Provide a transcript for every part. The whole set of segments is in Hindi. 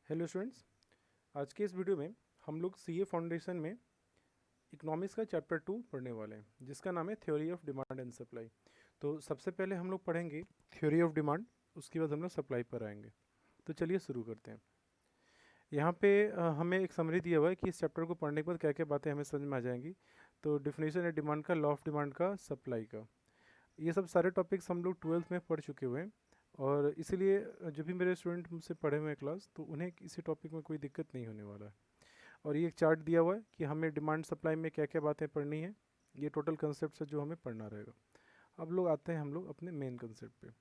हेलो स्टूडेंट्स, आज के इस वीडियो में हम लोग सीए फाउंडेशन में इकोनॉमिक्स का चैप्टर 2 पढ़ने वाले हैं, जिसका नाम है theory of demand and supply. तो सबसे पहले हम लोग पढ़ेंगे थ्योरी ऑफ डिमांड, उसके बाद हम लोग सप्लाई पर आएंगे। तो चलिए शुरू करते हैं। यहाँ पे हमें एक समरी दिया हुआ है कि इस चैप्टर को पढ़ने के बाद क्या क्या बातें हमें समझ में आ जाएंगी। तो डिफिनेशन है डिमांड का, लॉ ऑफ डिमांड का, सप्लाई का। ये सब सारे टॉपिक्स हम लोग 12th में पढ़ चुके हुए हैं, और इसीलिए जो भी मेरे स्टूडेंट मुझसे पढ़े हुए हैं क्लास, तो उन्हें इसी टॉपिक में कोई दिक्कत नहीं होने वाला है। और ये एक चार्ट दिया हुआ है कि हमें डिमांड सप्लाई में क्या क्या बातें पढ़नी है। ये टोटल कंसेप्ट है जो हमें पढ़ना रहेगा। अब लोग आते हैं हम लोग अपने मेन कंसेप्ट पे।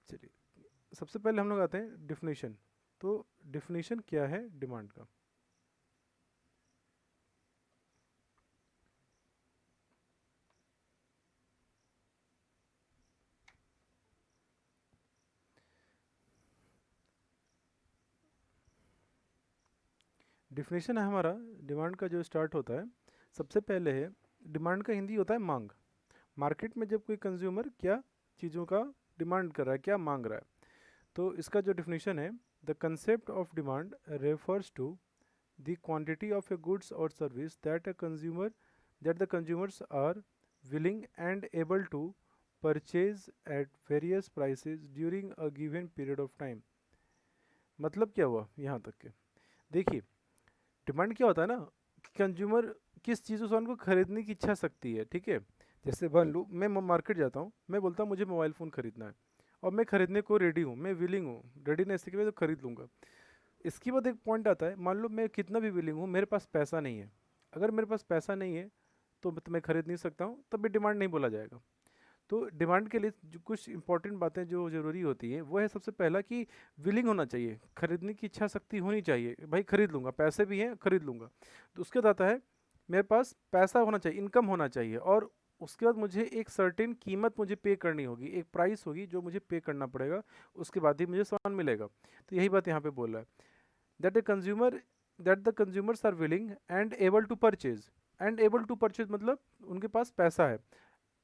चलिए, सबसे पहले हम लोग आते हैं डिफिनेशन। तो डिफिनेशन क्या है डिमांड का? डिफिनेशन है हमारा डिमांड का जो स्टार्ट होता है, सबसे पहले है डिमांड का हिंदी होता है मांग। मार्केट में जब कोई कंज्यूमर क्या चीज़ों का डिमांड कर रहा है, क्या मांग रहा है, तो इसका जो डिफिनेशन है, the concept of demand refers to the quantity of a goods or service that the consumers are willing and able to purchase at various prices during a given period of time। मतलब क्या हुआ यहाँ तक के? देखिए, डिमांड क्या होता है ना, कि कंज्यूमर किस चीज़ से उनको खरीदने की इच्छा शक्ति है। ठीक है, जैसे मान लो मैं मार्केट जाता हूँ, मैं बोलता हूँ मुझे मोबाइल फ़ोन खरीदना है, और मैं खरीदने को रेडी हूँ, मैं विलिंग हूँ, रेडीनेस के लिए तो खरीद लूँगा। इसके बाद एक पॉइंट आता है, मान लो मैं कितना भी विलिंग हूँ, मेरे पास पैसा नहीं है। अगर मेरे पास पैसा नहीं है तो मैं खरीद नहीं सकता हूँ, तब भी डिमांड नहीं बोला जाएगा। तो डिमांड के लिए जो कुछ इंपॉर्टेंट बातें जो ज़रूरी होती है, वो है सबसे पहला कि विलिंग होना चाहिए, खरीदने की इच्छा शक्ति होनी चाहिए, भाई खरीद लूँगा, पैसे भी हैं खरीद लूँगा। तो उसके बाद आता है मेरे पास पैसा होना चाहिए, इनकम होना चाहिए, और उसके बाद मुझे एक सर्टेन कीमत मुझे पे करनी होगी, एक प्राइस होगी जो मुझे पे करना पड़ेगा, उसके बाद ही मुझे सामान मिलेगा। तो यही बात यहाँ पे बोल रहा है, that a consumer that the consumers are willing and able to purchase। And able to purchase मतलब उनके पास पैसा है,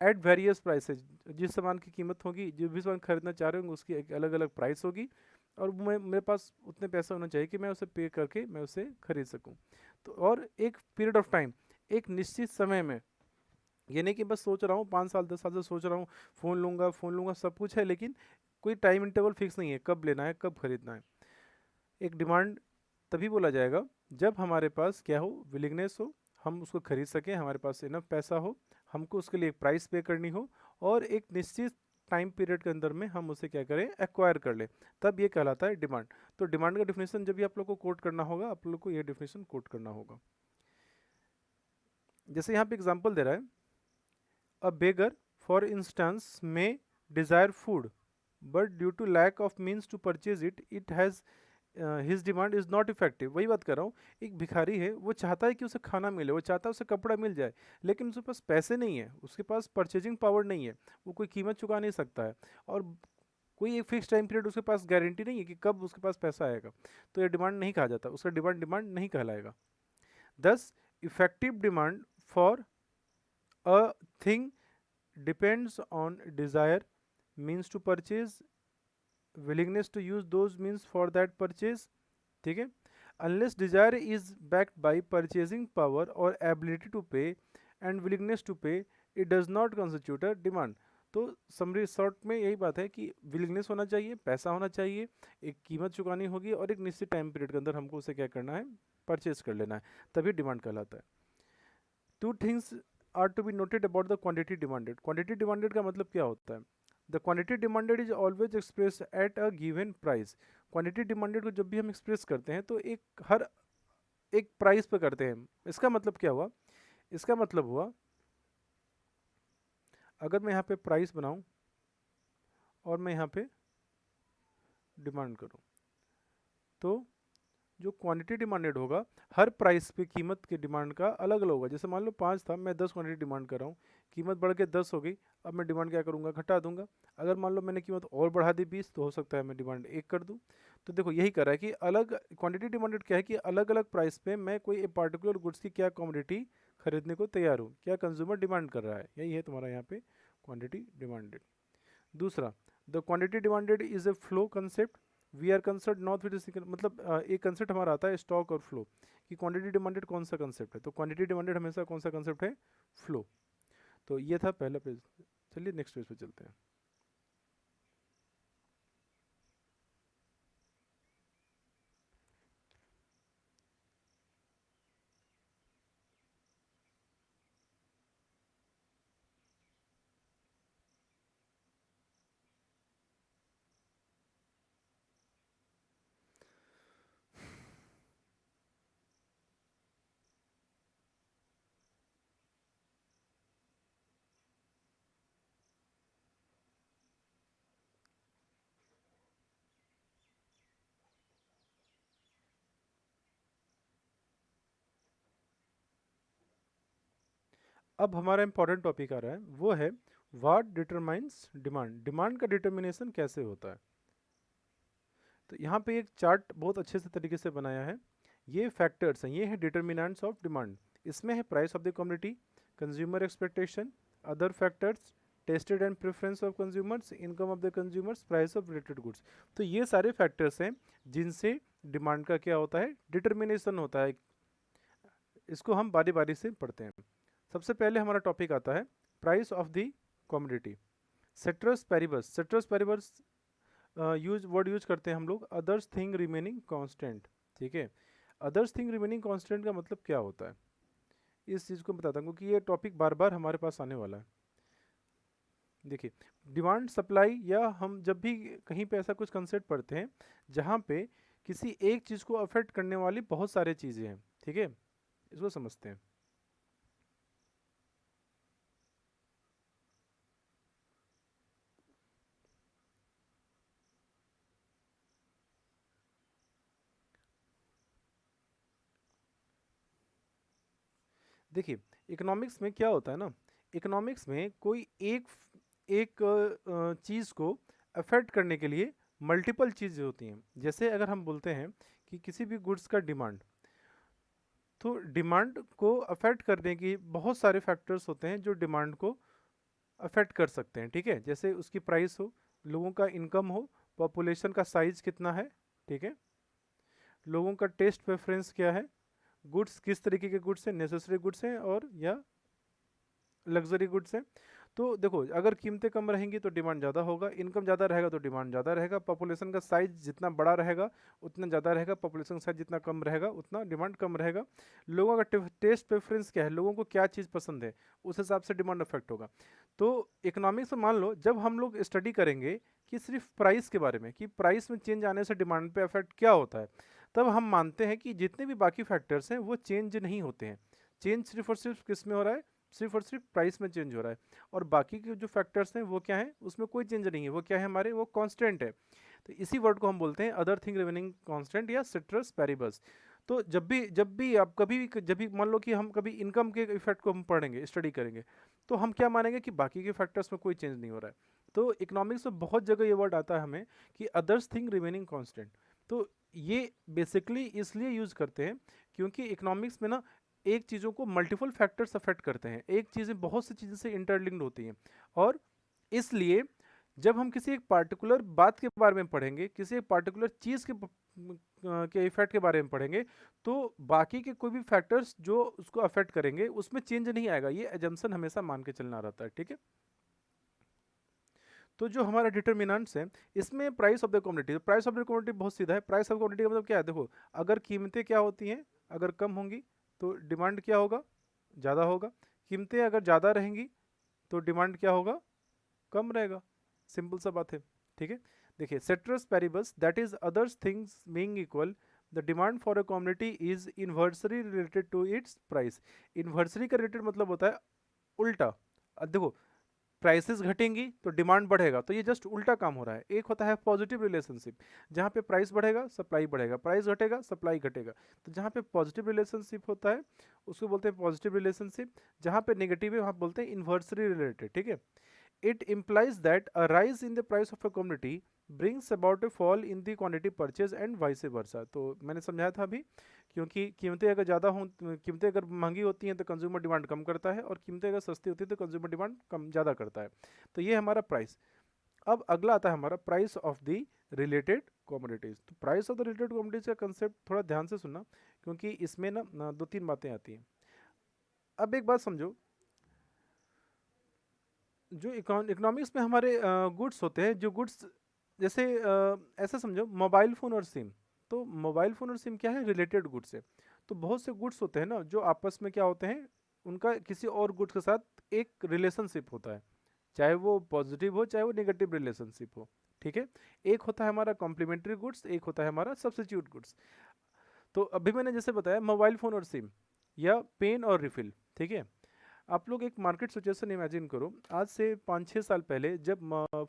एट वेरियस प्राइसेज। जिस सामान की कीमत होगी, जो भी सामान खरीदना चाह रहे होंगे, उसकी एक अलग अलग प्राइस होगी, और मैं मेरे पास उतने पैसा होना चाहिए कि मैं उसे पे करके मैं उसे खरीद सकूं। तो और एक पीरियड ऑफ टाइम, एक निश्चित समय में। ये नहीं कि बस सोच रहा हूँ 5 साल 10 साल से सोच रहा हूँ फ़ोन लूँगा, सब कुछ है, लेकिन कोई टाइम इंटरवल फिक्स नहीं है कब लेना है, कब खरीदना है। एक डिमांड तभी बोला जाएगा जब हमारे पास क्या हो, विलिंगनेस हो, हम उसको खरीद सकें, हमारे पास इनफ पैसा हो, हमको उसके लिए एक प्राइस पे करनी हो, और एक निश्चित टाइम पीरियड के अंदर में हम उसे क्या करें, एक्वायर कर लें, तब ये कहलाता है डिमांड। तो डिमांड का डिफिनेशन जब भी आप लोग को कोट करना होगा, आप लोग को ये डिफिनेशन कोट करना होगा। जैसे यहाँ पे एग्जाम्पल दे रहा है, a beggar for instance may desire food, but due to lack of means to purchase it has his demand is not effective. वही बात कर रहा हूँ, एक भिखारी है, वो चाहता है कि उसे खाना मिले, वो चाहता है उसे कपड़ा मिल जाए, लेकिन उसके पास पैसे नहीं है, उसके पास परचेजिंग पावर नहीं है, वो कोई कीमत चुका नहीं सकता है, और कोई एक फिक्स टाइम पीरियड उसके पास गारंटी नहीं है कि कब उसके पास पैसा आएगा। तो ये डिमांड नहीं कहा जाता, उसका डिमांड डिमांड नहीं कहलाएगा। दस, effective demand for a thing depends on desire, means to purchase, willingness to use those means for that purchase। ठीक है, unless desire is backed by purchasing power or ability to pay and willingness to pay, it does not constitute a demand। तो समरी शॉर्ट में यही बात है कि विलिंगनेस होना चाहिए, पैसा होना चाहिए, एक कीमत चुकानी होगी, और एक निश्चित टाइम पीरियड के अंदर हमको उसे क्या करना है, परचेज कर लेना है, तभी डिमांड कहलाता है। Two things are to be noted about the quantity demanded. Quantity demanded का मतलब क्या होता है? The quantity demanded is always express at a given price. Quantity demanded को जब भी हम एक्सप्रेस करते हैं, तो हर एक प्राइस पे करते हैं। इसका मतलब क्या हुआ? इसका मतलब हुआ, अगर मैं यहाँ पे प्राइस बनाऊँ और मैं यहाँ पे डिमांड करूँ, तो जो क्वांटिटी डिमांडेड होगा, हर प्राइस पे कीमत के डिमांड का अलग अलग होगा। जैसे मान लो 5 था, मैं 10 क्वांटिटी डिमांड कर रहा हूँ, कीमत बढ़ के 10 हो गई, अब मैं डिमांड क्या करूँगा, घटा दूंगा। अगर मान लो मैंने कीमत और बढ़ा दी 20, तो हो सकता है मैं डिमांड 1 कर दूँ। तो देखो यही कर रहा है कि अलग क्वांटिटी डिमांडेड क्या है, कि अलग अलग प्राइस पे मैं कोई एक पार्टिकुलर गुड्स की क्या कमोडिटी खरीदने को तैयार हूँ, क्या कंज्यूमर डिमांड कर रहा है, यही है तुम्हारा यहाँ पे क्वांटिटी डिमांडेड। दूसरा, the quantity demanded is a flow concept. We are concerned not with मतलब एक कंसेप्ट हमारा आता है स्टॉक और फ्लो, कि क्वांटिटी डिमांडेड कौन सा कंसेप्ट है, तो क्वांटिटी डिमांडेड हमेशा कौन सा कंसेप्ट है, फ्लो। तो ये था पहला पेज। चलिए नेक्स्ट पेज पे चलते हैं। अब हमारा इंपॉर्टेंट टॉपिक आ रहा है, वो है व्हाट डिटरमाइंस डिमांड, डिमांड का डिटर्मिनेशन कैसे होता है। तो यहाँ पे एक चार्ट बहुत अच्छे से तरीके से बनाया है। ये फैक्टर्स हैं, ये हैं डिटर्मिनेंट्स ऑफ डिमांड। इसमें है price of the commodity, consumer expectation, other factors, tested and preference of consumers, income of the consumers, price of related goods. तो ये सारे फैक्टर्स हैं जिनसे डिमांड का क्या होता है, डिटर्मिनेशन होता है। इसको हम बारी बारी से पढ़ते हैं। सबसे पहले हमारा टॉपिक आता है price of the commodity. Citrus Paribas, citrus Paribas use word use करते हैं हम लोग, अदर्स थिंग रिमेनिंग कांस्टेंट। ठीक है, अदर्स थिंग रिमेनिंग कांस्टेंट का मतलब क्या होता है, इस चीज़ को बताता हूँ क्योंकि ये टॉपिक बार बार हमारे पास आने वाला है। देखिए, डिमांड सप्लाई, या हम जब भी कहीं पे ऐसा कुछ कंसेप्ट पढ़ते हैं जहाँ पे किसी एक चीज़ को अफेक्ट करने वाली बहुत सारी चीज़ें हैं, ठीक है, इसको समझते हैं। देखिए, इकोनॉमिक्स में क्या होता है ना, इकोनॉमिक्स में कोई एक एक चीज़ को अफेक्ट करने के लिए मल्टीपल चीज़ें होती हैं। जैसे अगर हम बोलते हैं कि किसी भी गुड्स का डिमांड, तो डिमांड को अफेक्ट करने की बहुत सारे फैक्टर्स होते हैं जो डिमांड को अफेक्ट कर सकते हैं। ठीक है, जैसे उसकी प्राइस हो, लोगों का इनकम हो, पॉपुलेशन का साइज कितना है, ठीक है, लोगों का टेस्ट प्रेफरेंस क्या है, गुड्स किस तरीके के गुड्स हैं, नेसेसरी गुड्स हैं और या लग्जरी गुड्स हैं। तो देखो, अगर कीमतें कम रहेंगी तो डिमांड ज़्यादा होगा, इनकम ज़्यादा रहेगा तो डिमांड ज़्यादा रहेगा, पॉपुलेशन का साइज जितना बड़ा रहेगा उतना ज़्यादा रहेगा, पॉपुलेशन साइज जितना कम रहेगा उतना डिमांड कम रहेगा। लोगों का टेस्ट प्रेफरेंस क्या है, लोगों को क्या चीज़ पसंद है, उस हिसाब से डिमांड अफेक्ट होगा। तो इकोनॉमिक्स में मान लो जब हम लोग स्टडी करेंगे कि सिर्फ प्राइस के बारे में, कि प्राइस में चेंज आने से डिमांड पे अफेक्ट क्या होता है, तब हम मानते हैं कि जितने भी बाकी फैक्टर्स हैं वो चेंज नहीं होते हैं। चेंज सिर्फ और सिर्फ किस में हो रहा है, सिर्फ और सिर्फ प्राइस में चेंज हो रहा है, और बाकी के जो फैक्टर्स हैं वो क्या हैं, उसमें कोई चेंज नहीं है, वो क्या है हमारे, वो कांस्टेंट है। तो इसी वर्ड को हम बोलते हैं अदर थिंग रिमेनिंग कांस्टेंट या सिट्रस पेरिबस। तो जब भी आप कभी जब भी मान लो कि हम कभी इनकम के इफेक्ट को हम पढ़ेंगे, स्टडी करेंगे, तो हम क्या मानेंगे कि बाकी के फैक्टर्स में कोई चेंज नहीं हो रहा है। तो इकोनॉमिक्स में बहुत जगह ये वर्ड आता है हमें कि अदर्स थिंग रिमेनिंग कांस्टेंट। तो ये बेसिकली इसलिए यूज करते हैं क्योंकि इकोनॉमिक्स में ना एक चीज़ों को मल्टीपल फैक्टर्स अफेक्ट करते हैं, एक चीज़ें बहुत सी चीज़ों से इंटरलिंक्ड होती हैं, और इसलिए जब हम किसी एक पार्टिकुलर बात के बारे में पढ़ेंगे, किसी एक पार्टिकुलर चीज़ के इफेक्ट के बारे में पढ़ेंगे, तो बाकी के कोई भी फैक्टर्स जो उसको अफेक्ट करेंगे उसमें चेंज नहीं आएगा, ये एजम्पशन हमेशा मान के चलना रहता है। ठीक है, तो जो हमारा डिटर्मिनेंट्स हैं, इसमें price of the commodity, price of the commodity बहुत सीधा है। प्राइस ऑफ कमोडिटी का मतलब क्या है, देखो, अगर कीमतें क्या होती हैं, अगर कम होंगी तो डिमांड क्या होगा, ज़्यादा होगा। कीमतें अगर ज़्यादा रहेंगी तो डिमांड क्या होगा, कम रहेगा। सिंपल सा बात है। ठीक है, देखिए, ceteris paribus, that is others things being equal, the demand for a commodity is inversely related to its price. Inversely का रिलेटेड मतलब होता है उल्टा। अब देखो, प्राइसेस घटेंगी तो डिमांड बढ़ेगा, तो ये जस्ट उल्टा काम हो रहा है। एक होता है पॉजिटिव रिलेशनशिप, जहाँ पे प्राइस बढ़ेगा सप्लाई बढ़ेगा, प्राइस घटेगा सप्लाई घटेगा। तो जहाँ पे पॉजिटिव रिलेशनशिप होता है उसको बोलते हैं पॉजिटिव रिलेशनशिप, जहाँ पे नेगेटिव है वहाँ बोलते हैं इन्वर्सली रिलेटेड। ठीक है, it implies that a rise in the price of a commodity brings about a fall in the quantity purchased and vice versa। तो मैंने समझाया था अभी, क्योंकि कीमतें अगर ज़्यादा हों, कीमतें अगर महंगी होती हैं तो कंज्यूमर डिमांड कम करता है, और कीमतें अगर सस्ती होती है तो कंज्यूमर डिमांड कम ज़्यादा करता है। तो ये हमारा प्राइस। अब अगला आता है हमारा price of the related commodities. तो price of the related commodities का कंसेप्ट थोड़ा ध्यान से सुनना, क्योंकि इसमें ना दो तीन बातें आती हैं। अब एक बात समझो, जो इकोनॉमिक्स में हमारे गुड्स होते हैं, जो गुड्स जैसे ऐसा समझो मोबाइल फ़ोन और सिम। तो मोबाइल फ़ोन और सिम क्या है, रिलेटेड गुड्स है। तो बहुत से गुड्स होते हैं ना जो आपस में क्या होते हैं, उनका किसी और गुड्स के साथ एक रिलेशनशिप होता है, चाहे वो पॉजिटिव हो चाहे वो नेगेटिव रिलेशनशिप हो। ठीक है, एक होता है हमारा कॉम्प्लीमेंट्री गुड्स, एक होता है हमारा सब्स्टिट्यूट गुड्स। तो अभी मैंने जैसे बताया मोबाइल फ़ोन और सिम या पेन और रिफिल। ठीक है, आप लोग एक मार्केट सिचुएशन इमेजिन करो, आज से 5-6 साल पहले जब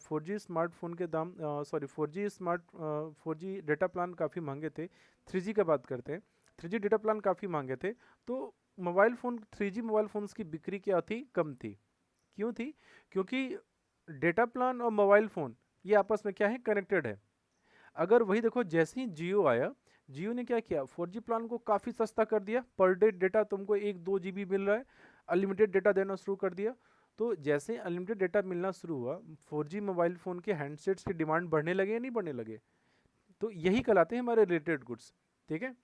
4G स्मार्टफोन के दाम 4G डेटा प्लान काफ़ी महंगे थे, 3G का बात करते हैं, 3G डेटा प्लान काफ़ी महंगे थे, तो mobile phone 3G mobile phones की बिक्री क्या थी, कम थी। क्यों थी? क्योंकि डेटा प्लान और मोबाइल फ़ोन ये आपस में क्या है, कनेक्टेड है। अगर वही देखो, जैसे ही जियो आया, जियो ने क्या किया, 4G प्लान को काफ़ी सस्ता कर दिया, पर डे डेटा तुमको 1-2 GB मिल रहा है, अनलिमिटेड डेटा देना शुरू कर दिया। तो जैसे अनलिमिटेड डेटा मिलना शुरू हुआ, 4G मोबाइल फ़ोन के हैंडसेट्स की डिमांड बढ़ने लगे या नहीं बढ़ने लगे? तो यही कहलाते हैं हमारे रिलेटेड गुड्स। ठीक है,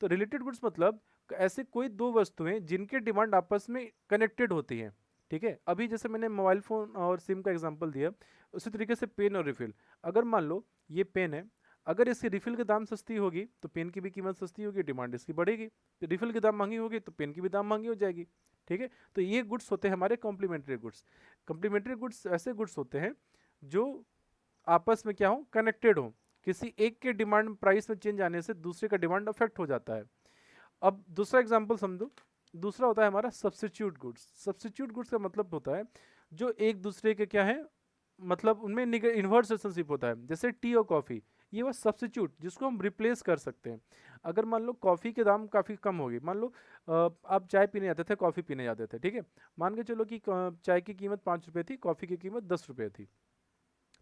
तो रिलेटेड गुड्स मतलब ऐसे कोई दो वस्तुएं जिनके डिमांड आपस में कनेक्टेड होती हैं। ठीक है, अभी जैसे मैंने मोबाइल फ़ोन और सिम का एग्जांपल दिया, उसी तरीके से पेन और रिफिल। अगर मान लो ये पेन है, अगर इसकी रिफिल की दाम सस्ती होगी तो पेन की भी कीमत सस्ती होगी, डिमांड इसकी बढ़ेगी। रिफिल की दाम महंगी होगी तो पेन की भी दाम महंगी हो जाएगी। ठीक है, तो ये गुड्स होते हैं हमारे कॉम्प्लीमेंट्री गुड्स। कॉम्प्लीमेंट्री गुड्स ऐसे गुड्स होते हैं जो आपस में क्या हो, कनेक्टेड हो, किसी एक के डिमांड प्राइस में चेंज आने से दूसरे का डिमांड अफेक्ट हो जाता है। अब दूसरा एग्जांपल समझो, दूसरा होता है हमारा सब्स्टिट्यूट गुड्स। सब्स्टिट्यूट गुड्स का मतलब होता है जो एक दूसरे के क्या है, मतलब उनमें इन्वर्स रिलेशनशिप होता है। जैसे टी और कॉफ़ी, ये वो सब्स्टिट्यूट जिसको हम रिप्लेस कर सकते हैं। अगर मान लो कॉफ़ी के दाम काफ़ी कम होगी, मान लो आप चाय पीने जाते थे, कॉफ़ी पीने जाते थे, ठीक है, मान के चलो कि चाय की कीमत 5 रुपये थी, कॉफ़ी की कीमत 10 रुपये थी।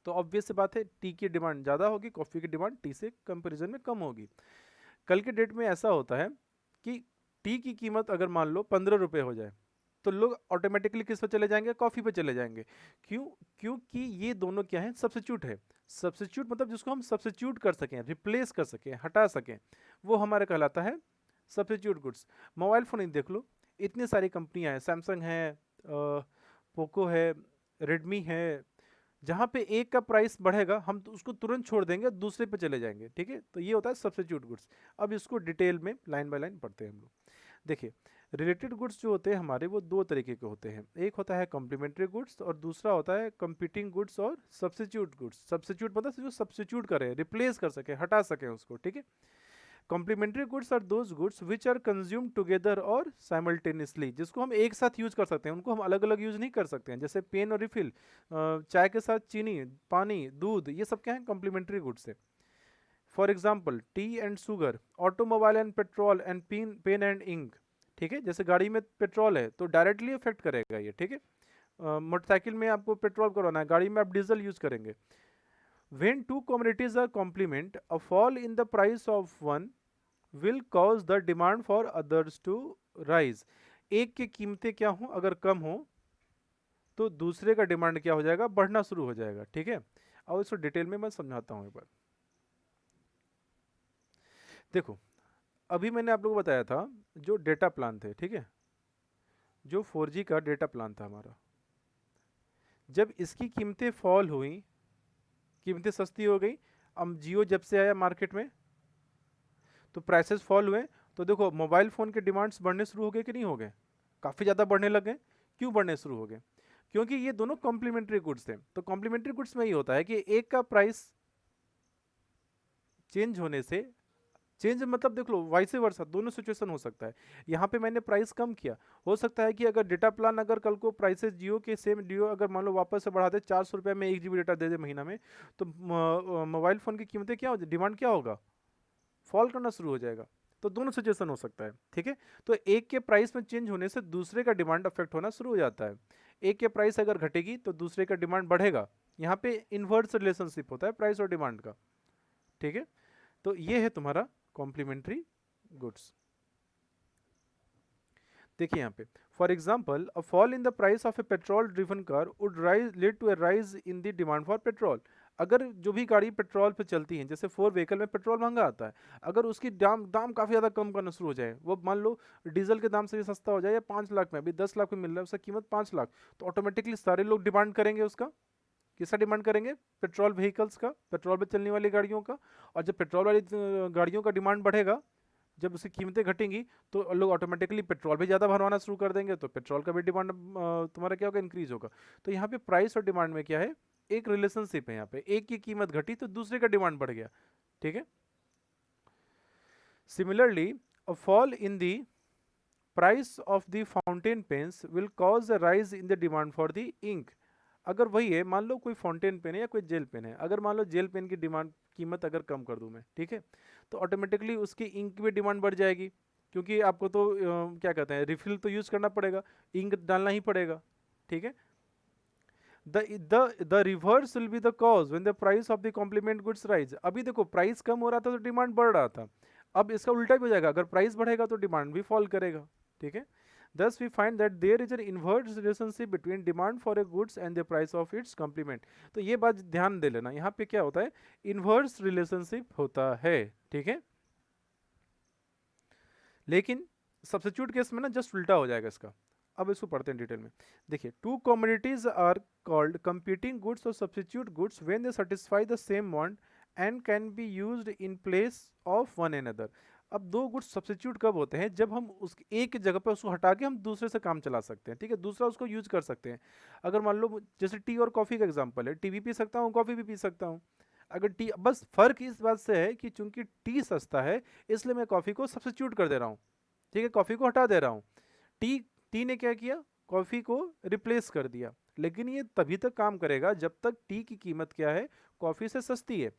तो ऑब्वियस सी बात है, टी की डिमांड ज़्यादा होगी, कॉफ़ी की डिमांड टी से कंपेरिजन में कम होगी। कल के डेट में ऐसा होता है कि टी की कीमत अगर मान लो 15 रुपये हो जाए, तो लोग ऑटोमेटिकली किस पे चले जाएंगे, कॉफ़ी पे चले जाएंगे। क्यों? क्योंकि ये दोनों क्या है, सब्स्टिट्यूट है। सब्स्टिट्यूट मतलब जिसको हम सब्स्टिट्यूट कर सकें, रिप्लेस कर सकें, हटा सकें, वो हमारा कहलाता है सब्स्टिट्यूट गुड्स। मोबाइल फ़ोन ही देख लो, इतनी सारी कंपनियां हैं, सैमसंग है, पोको है, रेडमी है, जहाँ पे एक का प्राइस बढ़ेगा हम तो उसको तुरंत छोड़ देंगे, दूसरे पे चले जाएंगे। ठीक है, तो ये होता है सब्स्टिट्यूट गुड्स। अब इसको डिटेल में लाइन बाय लाइन पढ़ते हैं हम लोग। देखिए, रिलेटेड गुड्स जो होते हैं हमारे, वो दो तरीके के होते हैं। एक होता है कॉम्प्लीमेंट्री गुड्स और दूसरा होता है कंपीटिंग गुड्स और सब्स्टिट्यूट गुड्स। सब्स्टिट्यूट मतलब जो सब्स्टिट्यूट करें, रिप्लेस कर सके, हटा सके उसको। ठीक है, complementary goods are those goods which are consume together और साइमल्टेनियसली, जिसको हम एक साथ यूज कर सकते हैं, उनको हम अलग अलग यूज नहीं कर सकते हैं। जैसे पेन और रिफिल, चाय के साथ चीनी, पानी, दूध, ये सब क्या है, कॉम्प्लीमेंट्री गुड्स है। For example tea and sugar, automobile and petrol and pen and ink. ठीक है, जैसे गाड़ी में पेट्रोल है तो डायरेक्टली अफेक्ट करेगा ये। ठीक है, मोटरसाइकिल में आपको पेट्रोल करवाना है, गाड़ी में आप डीजल यूज करेंगे। When two commodities are complement, a fall in the price of one will cause the demand for others to rise। एक की कीमतें क्या हो, अगर कम हो तो दूसरे का डिमांड क्या हो जाएगा, बढ़ना शुरू हो जाएगा। ठीक है, और इसको डिटेल में मैं समझाता हूँ एक बार। देखो, अभी मैंने आप लोगों को बताया था जो डेटा प्लान थे, ठीक है, जो 4G का डेटा प्लान था हमारा, जब इसकी कीमतें फॉल हुई, कीमतें सस्ती हो गई, अब जियो जब से आया मार्केट में तो प्राइसेस फॉल हुए। तो देखो मोबाइल फ़ोन के डिमांड्स बढ़ने शुरू हो गए कि नहीं हो गए, काफ़ी ज़्यादा बढ़ने लगे। क्यों बढ़ने शुरू हो गए? क्योंकि ये दोनों कॉम्प्लीमेंट्री गुड्स थे। तो कॉम्प्लीमेंट्री गुड्स में ये होता है कि एक का प्राइस चेंज होने से, चेंज मतलब देख लो वाइस वर्सा, दोनों सिचुएशन हो सकता है। यहाँ पे मैंने प्राइस कम किया, हो सकता है कि अगर डेटा प्लान, अगर कल को प्राइसेस जियो के सेम, जियो अगर मान लो वापस से बढ़ा दे, 400 रुपये में 1 GB डेटा दे दे महीना में, तो मोबाइल फ़ोन की कीमतें क्या हो जाए, डिमांड क्या होगा, फॉल करना शुरू हो जाएगा। तो दोनों सिचुएशन हो सकता है। ठीक है, तो एक के प्राइस में चेंज होने से दूसरे का डिमांड अफेक्ट होना शुरू हो जाता है। एक के प्राइस अगर घटेगी तो दूसरे का डिमांड बढ़ेगा। यहाँ पे इन्वर्स रिलेशनशिप होता है प्राइस और डिमांड का। ठीक है, तो ये है तुम्हारा कॉम्प्लीमेंट्री गुड्स। देखिए यहाँ पे For example, a fall in the price of a petrol-driven car would lead to a rise in the demand for petrol. अगर जो भी गाड़ी पेट्रोल पे चलती हैं, जैसे फोर व्हीकल में पेट्रोल महंगा आता है, अगर उसकी दाम दाम काफ़ी ज़्यादा कम करना शुरू हो जाए, वो मान लो डीजल के दाम से भी सस्ता हो जाए, या 5 लाख में, अभी 10 लाख में मिल रहा है उसका कीमत 5 लाख, तो ऑटोमेटिकली सारे लोग डिमांड करेंगे उसका। किसका डिमांड करेंगे? पेट्रोल व्हीकल्स का, पेट्रोल पे चलने वाली गाड़ियों का। और जब पेट्रोल वाली गाड़ियों का डिमांड बढ़ेगा, जब उसकी कीमतें घटेंगी, तो लोग ऑटोमेटिकली पेट्रोल भी ज़्यादा भरवाना शुरू कर देंगे, तो पेट्रोल का भी डिमांड तुम्हारा क्या होगा? इंक्रीज होगा। तो यहाँ पे प्राइस और डिमांड में क्या है? एक रिलेशनशिप है। यहाँ पे एक की कीमत घटी तो दूसरे का डिमांड बढ़ गया, ठीक है। Similarly, a fall in the price of the fountain pens will cause a rise in the demand for the ink. अगर वही है, मान लो कोई फाउंटेन पेन है या कोई जेल पेन है, अगर मान लो जेल पेन की डिमांड कीमत अगर कम कर दूं मैं, ठीक है, तो ऑटोमेटिकली उसकी इंक की भी डिमांड बढ़ जाएगी, क्योंकि आपको तो क्या कहते हैं, रिफिल तो यूज़ करना पड़ेगा, इंक डालना ही पड़ेगा, ठीक है। The reverse will be the cause when the price of the complement goods rise. अभी देखो प्राइस कम हो रहा था तो डिमांड बढ़ रहा था, अब इसका उल्टा भी हो जाएगा, अगर प्राइस बढ़ेगा तो डिमांड भी फॉल करेगा, ठीक है। Thus, we find that there is an inverse relationship between demand for a goods and the price of its complement. तो ये बात ध्यान दे लेना, यहाँ पे क्या होता है? इन्वर्स रिलेशनशिप होता है, ठीक है। लेकिन सब्स्टिट्यूट केस में ना जस्ट उल्टा हो जाएगा इसका। अब इसको पढ़ते हैं डिटेल में। देखिए, two commodities are called competing goods और substitute goods when they satisfy the same want and can be used in place of one another. अब दो गुड्स सब्स्टिट्यूट कब होते हैं? जब हम उस एक जगह पर उसको हटा के हम दूसरे से काम चला सकते हैं, ठीक है, दूसरा उसको यूज कर सकते हैं। अगर मान लो जैसे टी और कॉफ़ी का एग्जांपल है, टी भी पी सकता हूँ, कॉफ़ी भी पी सकता हूँ। अगर टी, बस फर्क इस बात से है कि चूंकि टी सस्ता है इसलिए मैं कॉफ़ी को सब्स्टिट्यूट कर दे रहा हूँ, ठीक है, कॉफ़ी को हटा दे रहा हूँ। टी टी ने क्या किया? कॉफ़ी को रिप्लेस कर दिया। लेकिन ये तभी तक काम करेगा जब तक टी की कीमत क्या है? कॉफ़ी से सस्ती है।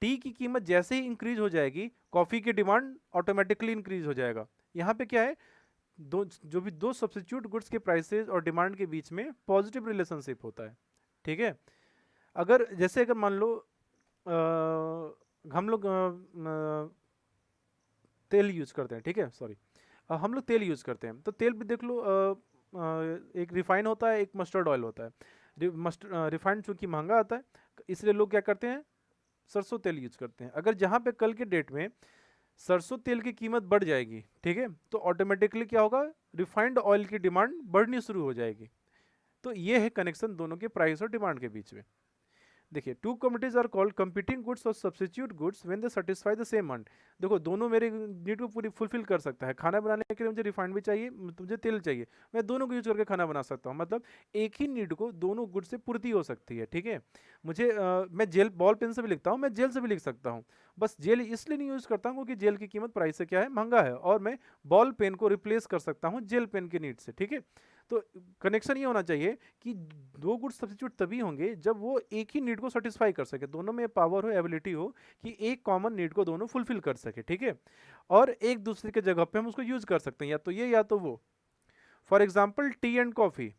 टी की कीमत जैसे ही इंक्रीज हो जाएगी, कॉफ़ी की डिमांड ऑटोमेटिकली इंक्रीज हो जाएगा। यहाँ पे क्या है? जो भी दो सब्स्टिट्यूट गुड्स के प्राइसेस और डिमांड के बीच में पॉजिटिव रिलेशनशिप होता है, ठीक है। अगर जैसे अगर मान लो हम लोग तेल यूज करते हैं, ठीक है, सॉरी, हम लोग तेल यूज करते हैं, तो तेल भी देख लो, एक रिफाइन होता है, एक मस्टर्ड ऑयल होता है। रिफाइंड चूंकि महंगा आता है, इसलिए लोग क्या करते हैं? सरसों तेल यूज करते हैं। अगर जहाँ पे कल के डेट में सरसों तेल की कीमत बढ़ जाएगी, ठीक है, तो ऑटोमेटिकली क्या होगा? रिफाइंड ऑयल की डिमांड बढ़नी शुरू हो जाएगी। तो ये है कनेक्शन दोनों के प्राइस और डिमांड के बीच में। देखिए, two commodities are called competing goods और substitute goods when they satisfy the same want. देखो, दोनों मेरे नीड को पूरी फुलफिल कर सकता है। खाना बनाने के लिए मुझे रिफाइंड भी चाहिए, मुझे तेल चाहिए, मैं दोनों को यूज करके खाना बना सकता हूँ। मतलब एक ही नीड को दोनों गुड से पूर्ति हो सकती है, ठीक है। मुझे मैं जेल बॉल पेन से भी लिखता हूँ, मैं जेल से भी लिख सकता हूँ। बस जेल इसलिए नहीं यूज करता हूँ क्योंकि जेल की कीमत प्राइस से क्या है? महंगा है, और मैं बॉल पेन को रिप्लेस कर सकता हूँ जेल पेन के नीड से, ठीक है। तो कनेक्शन ये होना चाहिए कि दो गुड सब्स्टिट्यूट तभी होंगे जब वो एक ही नीड को सेटिस्फाई कर सके, दोनों में पावर हो, एबिलिटी हो कि एक कॉमन नीड को दोनों फुलफिल कर सके, ठीक है। और एक दूसरे के जगह पे हम उसको यूज कर सकते हैं, या तो ये या तो वो। For example, tea and coffee,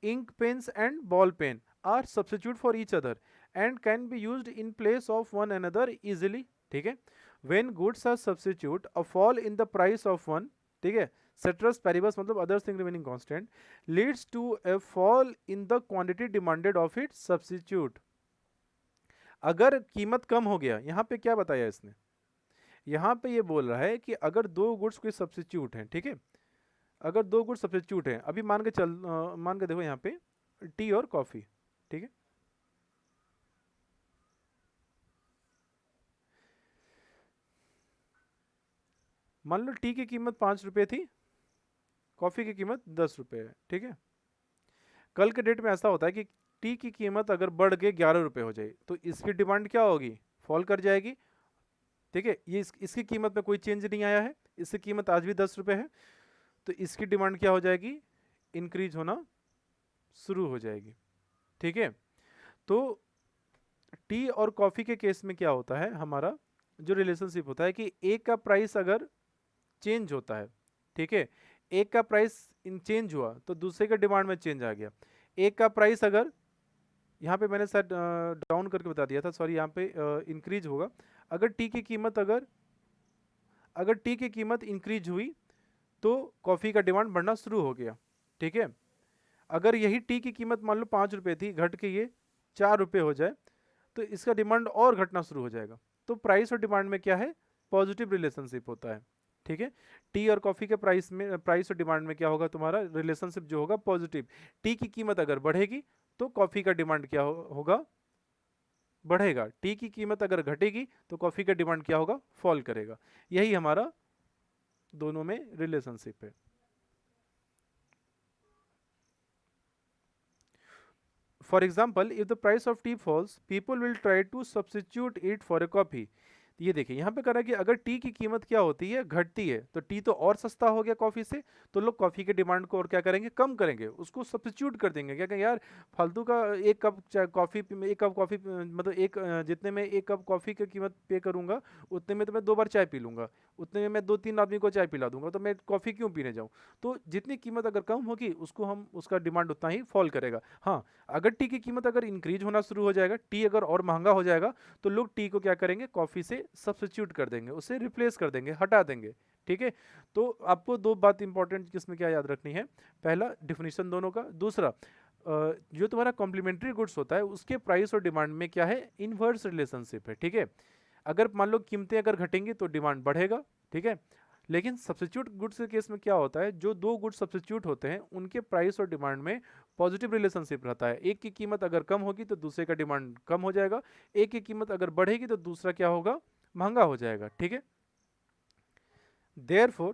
ink pens and ball pen are substitute for each other and can be used in place of one another easily, ठीक है। When goods are substitute, a fall in the price of one, ठीक है, ceteris paribus मतलब other thing remaining constant, leads to a fall in the quantity demanded of its substitute। अगर कीमत कम हो गया, यहाँ पे क्या बताया इसने? यहाँ पे ये बोल रहा है कि अगर दो गुड्स कोई सब्स्टिट्यूट हैं, ठीक है, अगर दो गुड्स सब्स्टिट्यूट हैं, अभी मान के देखो यहाँ पे टी और कॉफी, ठीक है, मान लो टी की कीमत 5 रुपये थी, कॉफी की कीमत 10 रुपये है, ठीक है। कल के डेट में ऐसा होता है कि टी की कीमत अगर बढ़ के 11 रुपये हो जाए तो इसकी डिमांड क्या होगी? फॉल कर जाएगी, ठीक है। ये इसकी कीमत में कोई चेंज नहीं आया है, इसकी कीमत आज भी 10 रुपये है, तो इसकी डिमांड क्या हो जाएगी? इंक्रीज होना शुरू हो जाएगी, ठीक है। तो टी और कॉफ़ी के केस में क्या होता है? हमारा जो रिलेशनशिप होता है कि एक का प्राइस अगर चेंज होता है, ठीक है, एक का प्राइस चेंज हुआ तो दूसरे का डिमांड में चेंज आ गया। एक का प्राइस अगर, यहाँ पे मैंने शायद डाउन करके बता दिया था, सॉरी, यहाँ पे इंक्रीज होगा। अगर टी की कीमत अगर टी की कीमत इंक्रीज हुई तो कॉफ़ी का डिमांड बढ़ना शुरू हो गया, ठीक है। अगर यही टी की कीमत मान लो 5 रुपये थी, घट के ये 4 रुपये हो जाए तो इसका डिमांड और घटना शुरू हो जाएगा। तो प्राइस और डिमांड में क्या है, पॉजिटिव रिलेशनशिप होता है। ठीक है, टी और कॉफ़ी के प्राइस और डिमांड में क्या होगा, तुम्हारा रिलेशनशिप जो होगा पॉजिटिव। टी की कीमत अगर बढ़ेगी तो कॉफ़ी का डिमांड क्या होगा, बढ़ेगा। टी की कीमत अगर घटेगी तो कॉफ़ी का डिमांड क्या होगा, फॉल करेगा। यही हमारा दोनों में रिलेशनशिप है। For example, if the price of tea falls, people will try to substitute it for a coffee. ये देखिए यहाँ पे कह रहा है कि अगर टी की कीमत क्या होती है, घटती है, तो टी तो और सस्ता हो गया कॉफ़ी से, तो लोग कॉफ़ी के डिमांड को और क्या करेंगे, कम करेंगे, उसको सब्स्टिट्यूट कर देंगे। क्या कहें यार, फालतू का एक कप कॉफ़ी, एक कप कॉफ़ी मतलब जितने में एक कप कॉफ़ी की कीमत पे करूँगा उतने में तो मैं 2 बार चाय पी लूँगा, उतने में मैं 2-3 आदमी को चाय पिला दूंगा, तो मैं कॉफ़ी क्यों पीने जाऊँ। तो जितनी कीमत अगर कम होगी उसका डिमांड उतना ही फॉल करेगा। हाँ, अगर टी की कीमत अगर इंक्रीज होना शुरू हो जाएगा, टी अगर और महंगा हो जाएगा, तो लोग टी को क्या करेंगे, कॉफ़ी से सब्स्टिट्यूट कर देंगे, उसे रिप्लेस कर देंगे, हटा देंगे। ठीक है, तो आपको 2 बात इंपॉर्टेंट जिसमें क्या याद रखनी है, पहला डिफिनीशन दोनों का, दूसरा जो तुम्हारा कॉम्प्लीमेंट्री गुड्स होता है उसके प्राइस और डिमांड में क्या है, इनवर्स रिलेशनशिप है। ठीक है, अगर मान लो कीमतें अगर घटेंगी तो डिमांड बढ़ेगा। ठीक है, लेकिन सब्स्टिट्यूट गुड्स के केस में क्या होता है, जो 2 गुड्स सब्स्टिट्यूट होते हैं उनके प्राइस और डिमांड में पॉजिटिव रिलेशनशिप रहता है। एक की कीमत अगर कम होगी तो दूसरे का डिमांड कम हो जाएगा, एक की कीमत अगर बढ़ेगी तो दूसरा क्या होगा, महंगा हो जाएगा। ठीक है, therefore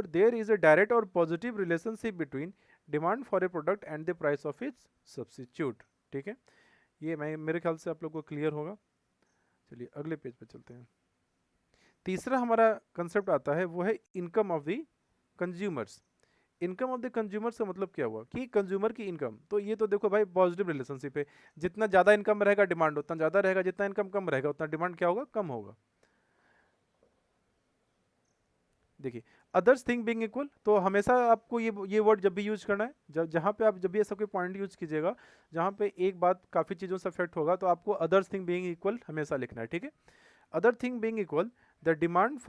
there is a direct or positive relationship between demand for a product and the price of its substitute। ठीक है, ये मैं मेरे ख्याल से आप लोग को क्लियर होगा। चलिए अगले पेज पे चलते हैं। तीसरा हमारा कंसेप्ट आता है वो है income of the consumers. Income of the consumers का मतलब क्या हुआ कि कंज्यूमर की इनकम, तो ये तो देखो भाई पॉजिटिव रिलेशनशिप है, जितना ज़्यादा इनकम रहेगा डिमांड उतना ज़्यादा रहेगा, जितना इनकम कम रहेगा उतना डिमांड क्या होगा, कम होगा। देखिए अदर्स थिंग बीइंग इक्वल, तो हमेशा आपको ये वर्ड जब भी यूज करना है, जहाँ पे आप जब भी ऐसा कोई पॉइंट यूज कीजिएगा जहाँ पे एक बात काफ़ी चीज़ों से अफेक्ट होगा, तो आपको अदर्स थिंग बीइंग इक्वल हमेशा लिखना है। ठीक है, other thing being equal, the demand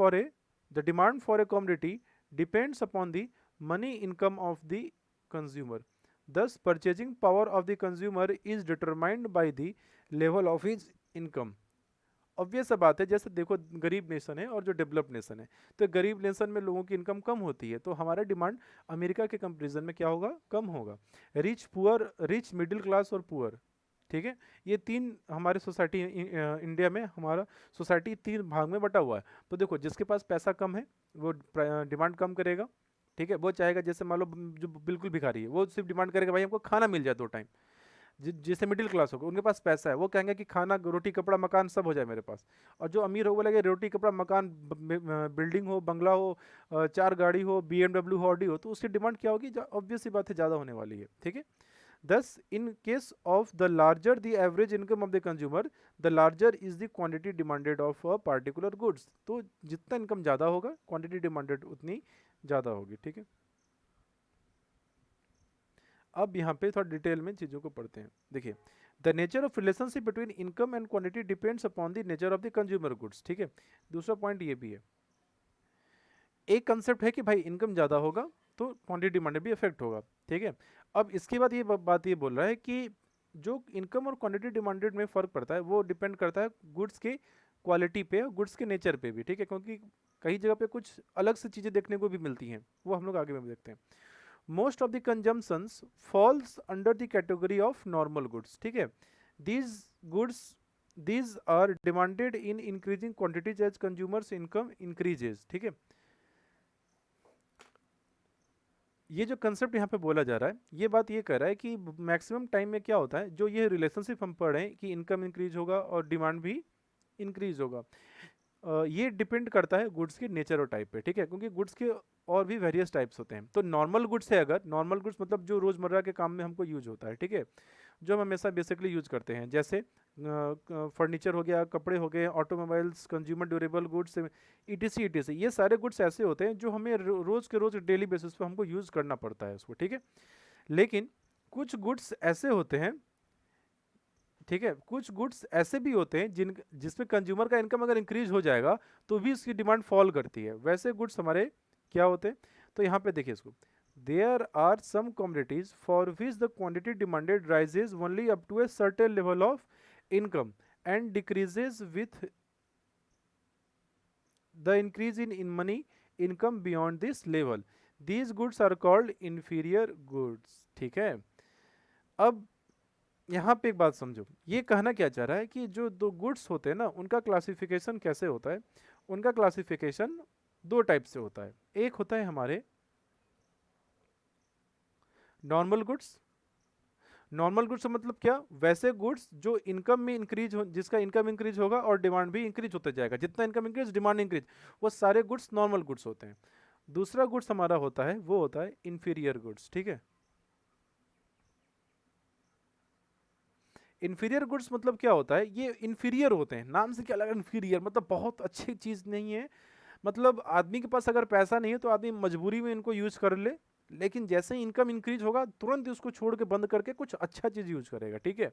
for a commodity depends upon the money income of the consumer, thus purchasing power of the consumer is determined by the level of his income। Obvious सा बात है, जैसे देखो गरीब नेशन है और जो डेवलप्ड नेशन है, तो गरीब नेशन में लोगों की इनकम कम होती है, तो हमारा डिमांड अमेरिका के कंपेरिजन में क्या होगा, कम होगा। रिच मिडिल क्लास और पुअर, ठीक है, ये तीन हमारे सोसाइटी इंडिया में हमारा सोसाइटी 3 भाग में बटा हुआ है। तो देखो जिसके पास पैसा कम है वो डिमांड कम करेगा। ठीक है, वो चाहेगा, जैसे मान लो जो बिल्कुल भिखारी है वो सिर्फ डिमांड करेगा भाई हमको खाना मिल जाए 2 टाइम। जिससे मिडिल क्लास होगा उनके पास पैसा है, वो कहेंगे कि खाना रोटी कपड़ा मकान सब हो जाए मेरे पास। और जो अमीर हो वो लगे रोटी कपड़ा मकान, बिल्डिंग हो, बंगला हो, 4 गाड़ी हो, BMW हो, ऑडी हो, तो उसकी डिमांड क्या होगी, ऑब्वियस सी बात है ज़्यादा होने वाली है। ठीक है, thus in case of the larger the average income of the consumer, the larger is the quantity demanded of a particular goods। तो जितना इनकम ज़्यादा होगा क्वांटिटी डिमांडेड उतनी ज़्यादा होगी। ठीक है, अब यहाँ पे थोड़ा डिटेल में चीज़ों को पढ़ते हैं। देखिए the nature of relationship between income and quantity depends upon the nature of the consumer goods. ठीक है, दूसरा पॉइंट ये भी है, एक कंसेप्ट है कि भाई इनकम ज़्यादा होगा तो क्वांटिटी डिमांड भी इफेक्ट होगा। ठीक है, अब इसके बाद ये बात ये बोल रहा है कि जो इनकम और क्वांटिटी डिमांडेड में फ़र्क पड़ता है वो डिपेंड करता है गुड्स के क्वालिटी पे और गुड्स के नेचर पे भी। ठीक है, क्योंकि कई जगह पे कुछ अलग से चीज़ें देखने को भी मिलती हैं, वो हम लोग आगे में भी देखते हैं। Most of the consumptions falls under the category of normal goods. ठीक है, these are demanded in increasing quantities as consumers income increases. ठीक है, ये जो कंसेप्ट यहाँ पे बोला जा रहा है ये बात ये कह रहा है कि मैक्सिमम टाइम में क्या होता है, जो ये रिलेशनशिप हम पढ़ रहे हैं कि इनकम इंक्रीज होगा और डिमांड भी इंक्रीज होगा, ये डिपेंड करता है गुड्स के नेचर और टाइप पे। ठीक है, क्योंकि गुड्स के और भी वेरियस टाइप्स होते हैं। तो नॉर्मल गुड्स है, अगर नॉर्मल गुड्स मतलब जो रोज़मर्रा के काम में हमको यूज होता है, ठीक है, जो हम हमेशा बेसिकली यूज करते हैं, जैसे फर्नीचर हो गया, कपड़े हो गए, automobiles, consumer durable goods, etc etc, ये सारे गुड्स ऐसे होते हैं जो हमें रोज़ के रोज़ डेली बेसिस पे हमको यूज़ करना पड़ता है उसको। ठीक है, लेकिन कुछ गुड्स ऐसे होते हैं, ठीक है, कुछ गुड्स ऐसे भी होते हैं जिसमें कंज्यूमर का इनकम अगर इंक्रीज हो जाएगा तो भी उसकी डिमांड फॉल करती है। वैसे गुड्स हमारे क्या होते हैं, तो यहाँ पे देखिए इसको, There are some commodities for which the quantity demanded rises only up to a certain level of income and decreases with the increase in money income beyond this level. These goods are called inferior goods. ठीक है, अब यहाँ पे एक बात समझो, ये कहना क्या चाह रहा है कि जो दो गुड्स होते हैं ना, उनका क्लासिफिकेशन कैसे होता है। उनका क्लासिफिकेशन दो टाइप से होता है। एक होता है हमारे नॉर्मल गुड्स। नॉर्मल गुड्स मतलब क्या, वैसे गुड्स जो इनकम में इंक्रीज हो, जिसका इनकम इंक्रीज होगा और डिमांड भी इंक्रीज होते जाएगा, जितना इनकम इंक्रीज डिमांड इंक्रीज, वो सारे गुड्स नॉर्मल गुड्स होते हैं। दूसरा गुड्स हमारा होता है, वो होता है इंफीरियर गुड्स। ठीक है, इंफीरियर गुड्स मतलब क्या होता है, ये इंफीरियर होते हैं, नाम से क्या लगा इंफीरियर, मतलब बहुत अच्छी चीज़ नहीं है। मतलब आदमी के पास अगर पैसा नहीं है तो आदमी मजबूरी में इनको यूज कर ले, लेकिन जैसे ही इनकम इंक्रीज होगा तुरंत ही उसको छोड़ के बंद करके कुछ अच्छा चीज़ यूज करेगा। ठीक है,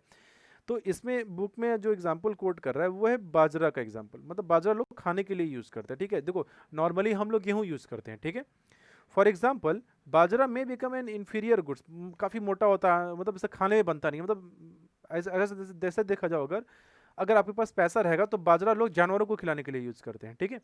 तो इसमें बुक में जो एग्जाम्पल कोट कर रहा है वो है बाजरा का एग्जाम्पल, मतलब बाजरा लोग खाने के लिए यूज करते हैं। ठीक है, देखो नॉर्मली हम लोग गेहूँ यूज करते हैं। ठीक है, for example bajra may become an inferior goods, काफ़ी मोटा होता है, मतलब इसे खाने में बनता नहीं है। मतलब ऐसे अगर जैसे देखा जाओ, अगर अगर आपके पास पैसा रहेगा तो बाजरा लोग जानवरों को खिलाने के लिए यूज करते हैं। ठीक है,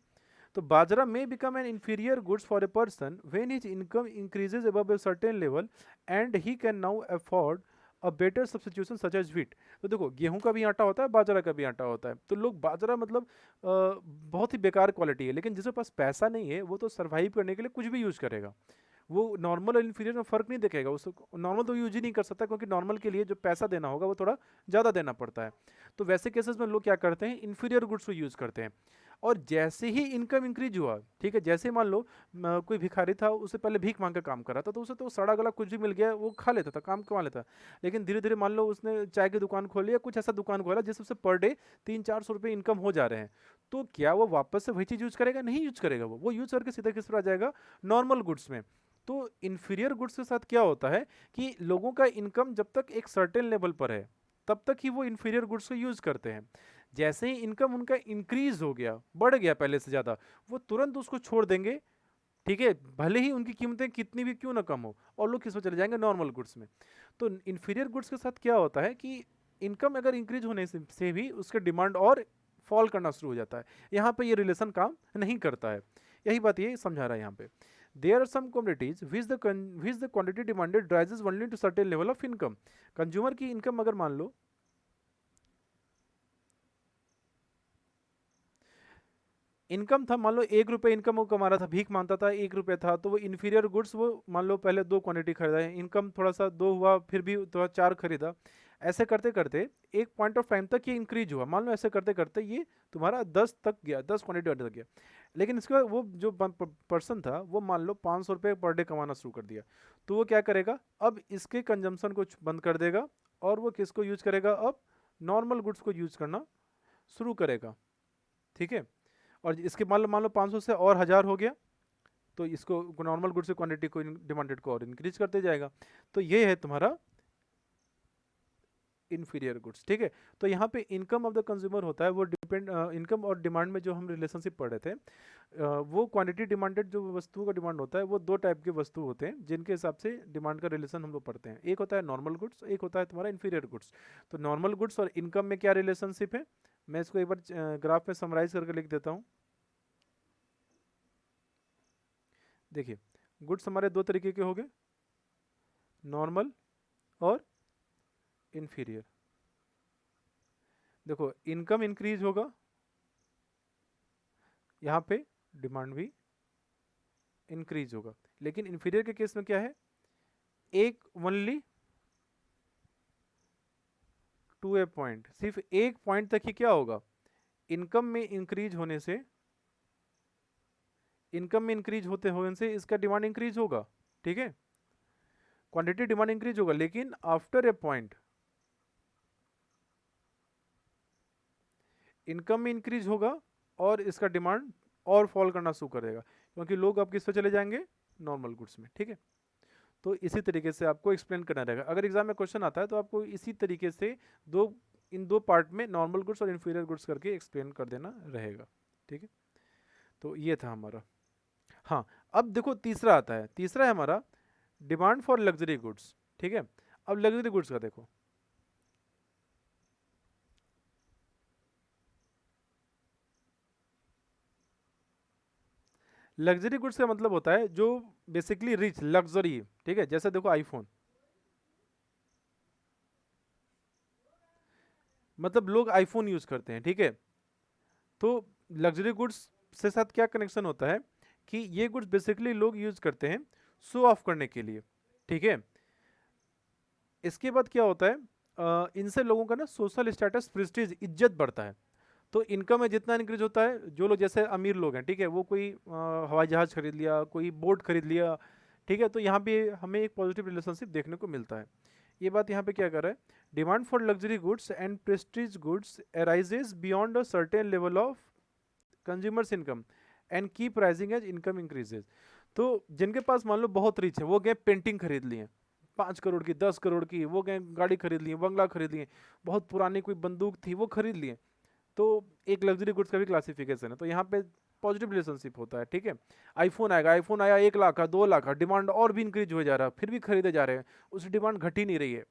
तो bajra may become an inferior goods for a person when his income increases above a certain level and he can now afford a better substitution such as wheat. तो देखो गेहूं का भी आटा होता है, बाजरा का भी आटा होता है। तो लोग बाजरा मतलब बहुत ही बेकार क्वालिटी है, लेकिन जिसके पास पैसा नहीं है वो तो सर्वाइव करने के लिए कुछ भी यूज करेगा। वो नॉर्मल और इन्फीरियर में फ़र्क नहीं देखेगा। उसको नॉर्मल तो यूज ही नहीं कर सकता, क्योंकि नॉर्मल के लिए जो पैसा देना होगा वो थोड़ा ज़्यादा देना पड़ता है। तो वैसे केसेस में लोग क्या करते हैं, इन्फीरियर गुड्स को यूज़ करते हैं। और जैसे ही इनकम इंक्रीज हुआ, ठीक है, जैसे मान लो कोई भिखारी था, उससे पहले भीख मांग के काम कर रहा था, तो उसे तो सड़ा गला कुछ भी मिल गया वो खा लेता था, काम कमा लेता। लेकिन धीरे धीरे मान लो उसने चाय की दुकान खोली या कुछ ऐसा दुकान खोला जिससे पर डे 300-400 रुपये इनकम हो जा रहे हैं, तो क्या वो वापस से वही चीज़ यूज करेगा? नहीं यूज करेगा। वो यूज करके सीधा किस पर आ जाएगा, नॉर्मल गुड्स में। तो इन्फीरियर गुड्स के साथ क्या होता है कि लोगों का इनकम जब तक एक सर्टेन लेवल पर है तब तक ही वो इन्फीरियर गुड्स को यूज करते हैं। जैसे ही इनकम उनका इंक्रीज हो गया, बढ़ गया पहले से ज़्यादा, वो तुरंत उसको छोड़ देंगे। ठीक है, भले ही उनकी कीमतें कितनी भी क्यों ना कम हो, और लोग किस में चले जाएंगे, नॉर्मल गुड्स में। तो इन्फीरियर गुड्स के साथ क्या होता है कि इनकम अगर इंक्रीज होने से भी उसके डिमांड और फॉल करना शुरू हो जाता है। यहाँ पे ये रिलेशन काम नहीं करता है। यही बात ये समझा रहा है यहाँ पे। There are some commodities which the quantity demanded rises only to certain level of income. Consumer की इनकम अगर मान लो इनकम था, मान लो 1 रुपये इनकम वो कमा रहा था, भीख मांगता था, 1 रुपये था, तो वो इन्फीरियर गुड्स वो मान लो पहले 2 क्वांटिटी खरीदा है, इनकम थोड़ा सा 2 हुआ, फिर भी थोड़ा 4 खरीदा। ऐसे करते करते एक पॉइंट ऑफ टाइम तक ये इंक्रीज हुआ, मान लो ऐसे करते करते ये तुम्हारा 10 तक गया, 10 क्वांटिटी तक गया। लेकिन इसके बाद वो जो पर्सन था वो मान लो 500 रुपये पर डे कमाना शुरू कर दिया, तो वो क्या करेगा, अब इसके कंजम्पशन को बंद कर देगा और वो किसको यूज करेगा, अब नॉर्मल गुड्स को यूज करना शुरू करेगा। ठीक है, और इसके मान लो 500 से और 1000 हो गया, तो इसको नॉर्मल गुड्स की क्वांटिटी को डिमांडेड को और इंक्रीज करते जाएगा। तो ये है तुम्हारा इन्फीरियर गुड्स। ठीक है, तो यहाँ पे इनकम ऑफ द कंज्यूमर होता है, वो डिपेंड इनकम और डिमांड में जो हम रिलेशनशिप पढ़ रहे थे, वो क्वांटिटी डिमांडेड जो वस्तुओं का डिमांड होता है, वो दो टाइप के वस्तु होते हैं जिनके हिसाब से डिमांड का रिलेशन हम लोग पढ़ते हैं। एक होता है नॉर्मल गुड्स, एक होता है तुम्हारा इन्फीरियर गुड्स। तो नॉर्मल गुड्स और इनकम में क्या रिलेशनशिप है, मैं इसको एक बार ग्राफ में समराइज करके लिख देता हूँ। देखिए, गुड्स हमारे दो तरीके के हो गए, नॉर्मल और इन्फीरियर। देखो इनकम इंक्रीज होगा, यहाँ पे डिमांड भी इंक्रीज होगा, लेकिन इन्फीरियर के केस में क्या है, एक ओनली टू ए पॉइंट, सिर्फ एक पॉइंट तक ही क्या होगा, इनकम में इंक्रीज होने से, इनकम में इंक्रीज होने से इसका डिमांड इंक्रीज होगा। ठीक है, क्वांटिटी डिमांड इंक्रीज होगा, लेकिन आफ्टर ए पॉइंट इनकम में इंक्रीज होगा और इसका डिमांड और फॉल करना शुरू करेगा, क्योंकि लोग अब किस पे चले जाएंगे, नॉर्मल गुड्स में। ठीक है, तो इसी तरीके से आपको एक्सप्लेन करना रहेगा। अगर एग्जाम में क्वेश्चन आता है तो आपको इसी तरीके से इन दो पार्ट में नॉर्मल गुड्स और इन्फीरियर गुड्स करके एक्सप्लेन कर देना रहेगा। ठीक है, तो ये था हमारा। हाँ, अब देखो तीसरा आता है, तीसरा है हमारा डिमांड फॉर लग्जरी गुड्स, ठीक है। अब लग्जरी गुड्स का देखो, लग्जरी गुड्स का मतलब होता है जो बेसिकली रिच लग्जरी, ठीक है। जैसे देखो आईफोन, मतलब लोग आईफोन यूज करते हैं, ठीक है। तो लग्जरी गुड्स से साथ क्या कनेक्शन होता है कि ये गुड्स बेसिकली लोग यूज करते हैं शो ऑफ करने के लिए, ठीक है। इसके बाद क्या होता है, इनसे लोगों का ना सोशल स्टेटस, प्रेस्टीज, इज्जत बढ़ता है। तो इनकम में जितना इंक्रीज होता है, जो लोग जैसे अमीर लोग हैं, ठीक है, वो कोई हवाई जहाज खरीद लिया, कोई बोट खरीद लिया, ठीक है, तो यहाँ पे हमें एक पॉजिटिव रिलेशनशिप देखने को मिलता है। ये बात यहाँ पे क्या कर रहा है, demand for luxury goods and prestige goods arises beyond a certain level of consumers income and keep rising as income increases. तो जिनके पास मान लो बहुत रिच है, वो गए पेंटिंग खरीद लिए 5 करोड़ की, 10 करोड़ की, वो गए गाड़ी खरीद लिए, बंगला खरीद लिए, बहुत पुरानी कोई बंदूक थी वो खरीद लिए। तो एक लग्जरी गुड्स का भी क्लासिफिकेशन है, तो यहाँ पे पॉजिटिव रिलेशनशिप होता है, ठीक है। आईफोन आएगा, आईफोन आया 1 लाख का, 2 लाख का, डिमांड और भी इंक्रीज हो जा रहा है, फिर भी खरीदे जा रहे हैं, उसकी डिमांड घट ही नहीं रही है।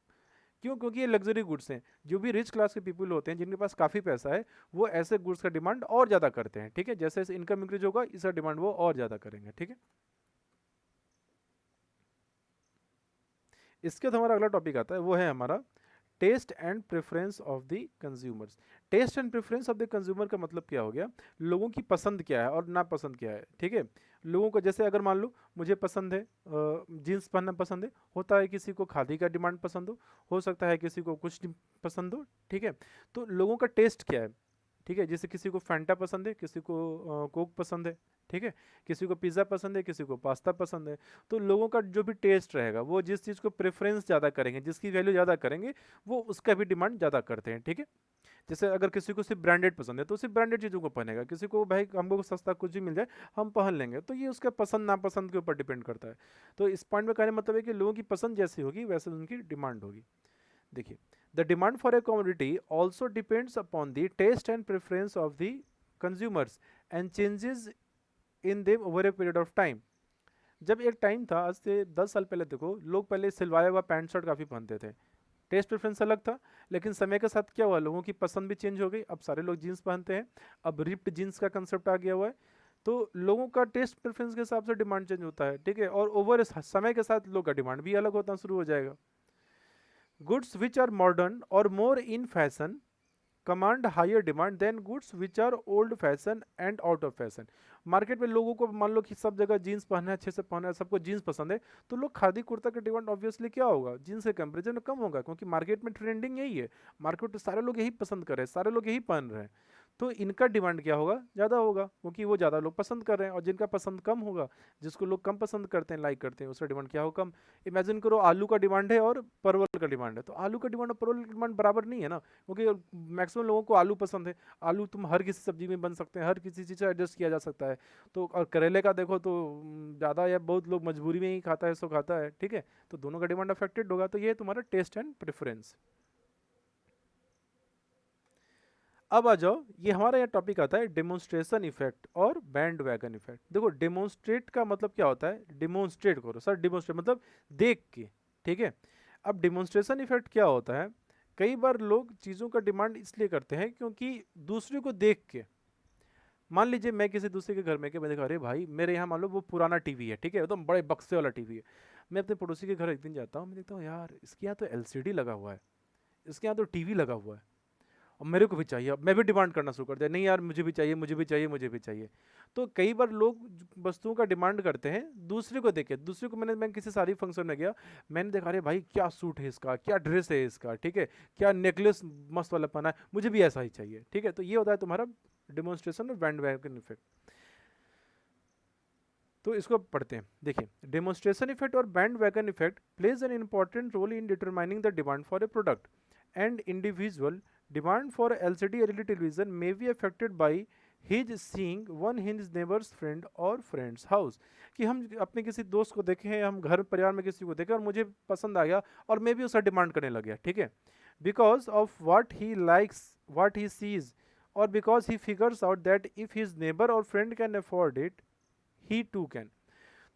क्यों? क्योंकि ये लग्जरी गुड्स हैं। जो भी रिच क्लास के पीपल होते हैं, जिनके पास काफ़ी पैसा है, वो ऐसे गुड्स का डिमांड और ज़्यादा करते हैं, ठीक है। जैसे जैसे इनकम इंक्रीज होगा, इसका डिमांड वो और ज़्यादा करेंगे, ठीक है। इसके बाद हमारा अगला टॉपिक आता है, वो है हमारा taste and preference of the consumers. Taste and preference of the consumer का मतलब क्या हो गया, लोगों की पसंद क्या है और नापसंद क्या है, ठीक है। लोगों को जैसे अगर मान लो मुझे पसंद है जीन्स पहनना पसंद है, होता है किसी को खादी का डिमांड पसंद हो सकता है किसी को कुछ पसंद हो, ठीक है। तो लोगों का टेस्ट क्या है, ठीक है। जैसे किसी को फैंटा पसंद है, किसी को कोक पसंद है, ठीक है। किसी को पिज़्ज़ा पसंद है, किसी को पास्ता पसंद है। तो लोगों का जो भी टेस्ट रहेगा, वो जिस चीज़ को प्रेफरेंस ज़्यादा करेंगे, जिसकी वैल्यू ज़्यादा करेंगे, वो उसका भी डिमांड ज़्यादा करते हैं, ठीक है। जैसे अगर किसी को सिर्फ ब्रांडेड पसंद है, तो सिर्फ ब्रांडेड चीज़ों को पहनेगा। किसी को भाई हमको सस्ता कुछ भी मिल जाए हम पहन लेंगे, तो ये उसका पसंद नापसंद के ऊपर डिपेंड करता है। तो इस पॉइंट में कहने का मतलब है कि लोगों की पसंद जैसी होगी वैसे उनकी डिमांड होगी। देखिए, the demand for a commodity also depends upon the taste and preference of the consumers and changes in them over a period of time. जब एक टाइम था, आज से 10 साल पहले देखो, लोग पहले सिलवाया हुआ पैंट शर्ट काफ़ी पहनते थे, टेस्ट प्रेफरेंस अलग था। लेकिन समय के साथ क्या हुआ, लोगों की पसंद भी चेंज हो गई, अब सारे लोग जीन्स पहनते हैं, अब रिप्ड जीन्स का कंसेप्ट आ गया हुआ है। तो लोगों का टेस्ट प्रेफरेंस के हिसाब से डिमांड चेंज होता है, ठीक है। और ओवर समय के साथ लोगों का डिमांड भी अलग होना शुरू हो जाएगा। गुड्स विच आर मॉडर्न और more in fashion command higher demand than goods which are old fashion and out of fashion. Market में लोगों को मान लो कि सब जगह जीन्स पहनना है, अच्छे से पहनना है, सबको जीन्स पसंद है, तो लोग खादी कुर्ता का डिमांड ऑब्वियसली क्या होगा, जीन्स के कंपेरिजन में कम होगा, क्योंकि मार्केट में ट्रेंडिंग यही है, मार्केट में सारे लोग यही पसंद कर रहे हैं, सारे लोग यही पहन रहे हैं। तो इनका डिमांड क्या होगा, ज़्यादा होगा, क्योंकि वो ज़्यादा लोग पसंद कर रहे हैं। और जिनका पसंद कम होगा, जिसको लोग कम पसंद करते हैं, लाइक करते हैं, उसका डिमांड क्या होगा, कम। इमेजिन करो आलू का डिमांड है और परवल का डिमांड है, तो आलू का डिमांड और परवल का डिमांड बराबर नहीं है ना, क्योंकि मैक्सिमम लोगों को आलू पसंद है। आलू तुम हर किसी सब्जी में बन सकते हैं, हर किसी चीज़ से एडजस्ट किया जा सकता है। तो और करेले का देखो तो ज़्यादा या बहुत लोग मजबूरी में ही खाता है, सो खाता है, ठीक है। तो दोनों का डिमांड अफेक्टेड होगा। तो ये है तुम्हारा टेस्ट एंड प्रेफरेंस। अब आ जाओ, ये हमारा यह टॉपिक आता है डेमोन्स्ट्रेशन इफेक्ट और बैंड वैगन इफेक्ट। देखो, डेमोन्स्ट्रेट का मतलब क्या होता है, डेमोन्स्ट्रेट करो सर, डेमोन्स्ट्रेट मतलब देख के, ठीक है। अब डेमोन्स्ट्रेशन इफेक्ट क्या होता है, कई बार लोग चीज़ों का डिमांड इसलिए करते हैं क्योंकि दूसरे को देख के। मान लीजिए मैं किसी दूसरे के घर में, के मैं देखा, अरे भाई मेरे यहाँ मान लो वो पुराना टीवी है, ठीक है, एकदम बड़े बक्से वाला टीवी है। मैं अपने पड़ोसी के घर एक दिन जाता हूँ, मैं देखता हूँ यार इसके यहाँ तो एलसीडी लगा हुआ है, इसके यहाँ तो टीवी लगा हुआ है, और मेरे को भी चाहिए। अब मैं भी डिमांड करना शुरू कर दिया, नहीं यार मुझे भी चाहिए, मुझे भी चाहिए, मुझे भी चाहिए। तो कई बार लोग वस्तुओं का डिमांड करते हैं दूसरे को देख के। दूसरे को मैं किसी शादी फंक्शन में गया, मैंने देखा अरे भाई क्या सूट है इसका, क्या ड्रेस है इसका, ठीक है, क्या नेकलेस मस्त वाला पहना है, मुझे भी ऐसा ही चाहिए, ठीक है। तो ये होता है तुम्हारा डेमोन्स्ट्रेशन और बैंडवैगन इफेक्ट। तो इसको पढ़ते हैं, देखिए, डेमोन्स्ट्रेशन इफेक्ट और bandwagon effect plays an important role in determining the demand for a product and individual. Demand for LCD LED television may be affected by his seeing one his neighbours friend और फ्रेंड्स हाउस। कि हम अपने किसी दोस्त को देखें, हम घर परिवार में किसी को देखें और मुझे पसंद आ गया और मैं भी उसका डिमांड करने लग गया, ठीक है, because of what he likes, what he sees, और because he figures out that if his neighbour और friend can afford it he too can.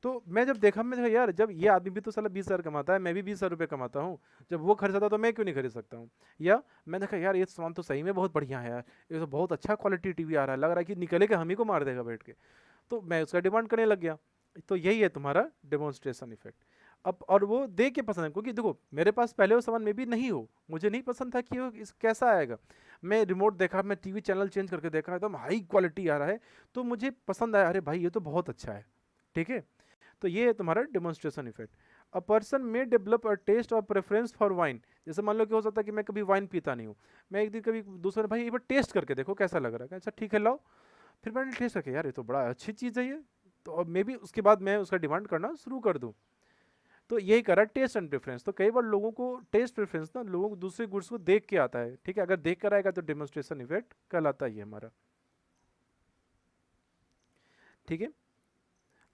तो मैं जब देखा, मैं देखा यार, जब ये आदमी भी तो साला 20,000 कमाता है, मैं भी 20,000 रुपये कमाता हूँ, जब वो खरीदता तो मैं क्यों नहीं खरीद सकता हूँ। या मैं देखा यार, ये सामान तो सही में बहुत बढ़िया है यार, ये तो बहुत अच्छा क्वालिटी टीवी आ रहा है, लग रहा है कि निकलेगा हम ही को मार देगा बैठ के। तो मैं उसका डिमांड करने लग गया। तो यही है तुम्हारा डेमोन्स्ट्रेशन इफेक्ट। अब और वो देख के पसंद है, क्योंकि देखो मेरे पास पहले वो सामान में भी नहीं हो, मुझे नहीं पसंद था कि वो इस कैसा आएगा। मैं रिमोट देखा, मैं टीवी चैनल चेंज करके देखा, एकदम हाई क्वालिटी आ रहा है, तो मुझे पसंद आया, अरे भाई ये तो बहुत अच्छा है। ठीक है, तो ये है तुम्हारा डेमोन्स्ट्रेशन इफेक्ट। अ पर्सन में डेवलप अ टेस्ट और प्रेफरेंस फॉर वाइन। जैसे मान लो कि हो सकता है कि मैं कभी वाइन पीता नहीं हूँ, मैं एक दिन कभी दूसरे ने, भाई एक बार टेस्ट करके देखो कैसा लग रहा है, अच्छा ठीक है लाओ, फिर मैंने टेस्ट करके, यार ये तो बड़ा अच्छी चीज़ है ये, तो अब मे बी उसके बाद मैं उसका डिमांड करना शुरू कर दूँ। तो यही करा टेस्ट एंड प्रेफरेंस। तो कई बार लोगों को टेस्ट प्रेफरेंस ना लोगों को दूसरे गुड्स को देख के आता है। ठीक है, अगर देख कर आएगा तो डेमोन्स्ट्रेशन इफेक्ट कहलाता ही है हमारा। ठीक है,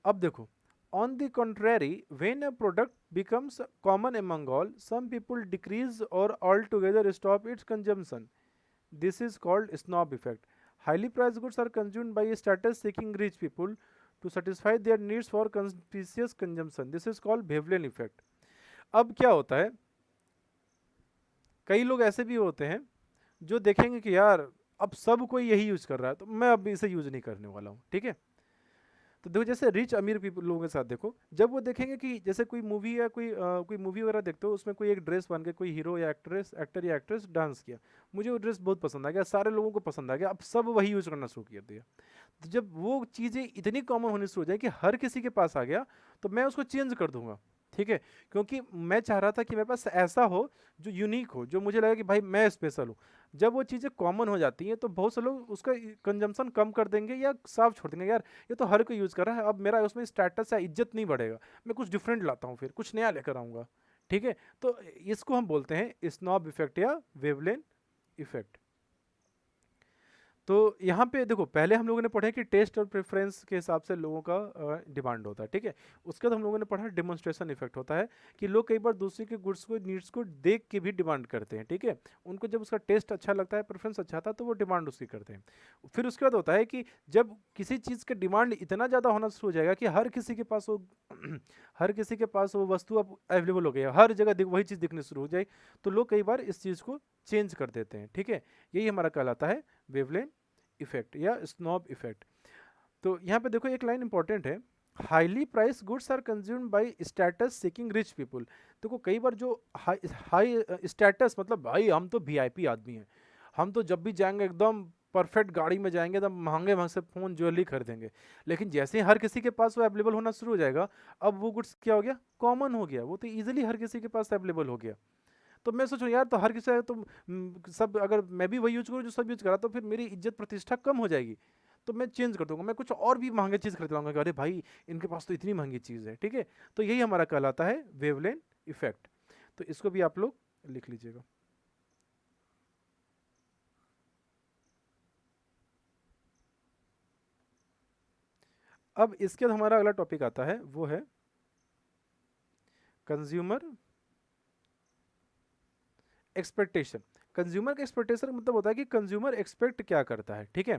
अब देखो, on the contrary, when a product becomes common among all, some people decrease or altogether stop its consumption. This is called snob effect. Highly priced goods are consumed by status-seeking rich people to satisfy their needs for conspicuous consumption. This is called Veblen effect. अब क्या होता है, कई लोग ऐसे भी होते हैं जो देखेंगे कि यार अब सब कोई यही यूज कर रहा है, तो मैं अब इसे यूज नहीं करने वाला हूँ। ठीक है, तो देखो जैसे रिच अमीर पीपल लोगों के साथ देखो, जब वो देखेंगे कि जैसे कोई मूवी या कोई मूवी वगैरह देखते हो, उसमें कोई एक ड्रेस बन के कोई हीरो या एक्टर या एक्ट्रेस डांस किया, मुझे वो ड्रेस बहुत पसंद आ गया, सारे लोगों को पसंद आ गया, अब सब वही यूज करना शुरू कर दिया। तो जब वो चीज़ें इतनी कॉमन होनी शुरू हो जाए कि हर किसी के पास आ गया, तो मैं उसको चेंज कर दूंगा। ठीक है, क्योंकि मैं चाह रहा था कि मेरे पास ऐसा हो जो यूनिक हो, जो मुझे लगे कि भाई मैं स्पेशल हूँ। जब वो चीज़ें कॉमन हो जाती हैं तो बहुत से लोग उसका कंजम्पशन कम कर देंगे या साफ छोड़ देंगे, यार ये तो हर कोई यूज़ कर रहा है, अब मेरा उसमें स्टेटस या इज्जत नहीं बढ़ेगा, मैं कुछ डिफरेंट लाता हूँ, फिर कुछ नया लेकर आऊँगा। ठीक है, तो इसको हम बोलते हैं स्नॉब इफेक्ट या वेवलेन इफेक्ट। तो यहाँ पे देखो, पहले हम लोगों ने पढ़ा कि टेस्ट और प्रेफरेंस के हिसाब से लोगों का डिमांड होता है। ठीक है, उसके बाद हम लोगों ने पढ़ा डेमोन्स्ट्रेशन इफेक्ट होता है कि लोग कई बार दूसरे के गुड्स को नीड्स को देख के भी डिमांड करते हैं। ठीक है, उनको जब उसका टेस्ट अच्छा लगता है, प्रेफरेंस अच्छा था, तो वो डिमांड उसकी करते हैं। फिर उसके बाद होता है कि जब किसी चीज़ का डिमांड इतना ज़्यादा होना शुरू हो जाएगा कि हर किसी के पास वो हर किसी के पास वो वस्तु अब अवेलेबल हो गई है, हर जगह वही चीज़ दिखनी शुरू हो जाए, तो लोग कई बार इस चीज़ को चेंज कर देते हैं। ठीक है, यही हमारा कहलाता है वेवलेन इफेक्ट या स्नॉब इफेक्ट। तो यहाँ पे देखो एक लाइन इंपॉर्टेंट है, highly price goods are consumed by status seeking rich people. देखो कई बार जो हाई हाई स्टेटस, मतलब भाई हम तो वीआईपी आदमी हैं, हम तो जब भी जाएंगे एकदम परफेक्ट गाड़ी में जाएंगे, एकदम महंगे महंगे से फ़ोन ज्वेलरी खरीदेंगे। लेकिन जैसे ही हर किसी के पास वो अवेलेबल होना शुरू हो जाएगा, अब वो गुड्स क्या हो गया, कॉमन हो गया, वो तो ईजिली हर किसी के पास अवेलेबल हो गया। तो मैं सोचूं यार, तो हर किसी तो सब, अगर मैं भी वही यूज करूँ जो सब यूज करा, तो फिर मेरी इज्जत प्रतिष्ठा कम हो जाएगी। तो मैं चेंज कर दूंगा, मैं कुछ और भी महंगे चीज़ खरीद लाऊंगा कि अरे भाई इनके पास तो इतनी महंगी चीज़ है। ठीक है, तो यही हमारा कहलाता है वेवलेन इफेक्ट। तो इसको भी आप लोग लिख लीजिएगा। अब इसके बाद हमारा अगला टॉपिक आता है, वो है कंज्यूमर एक्सपेक्टेशन। कंज्यूमर का एक्सपेक्टेशन मतलब होता है कि कंज्यूमर एक्सपेक्ट क्या करता है। ठीक है,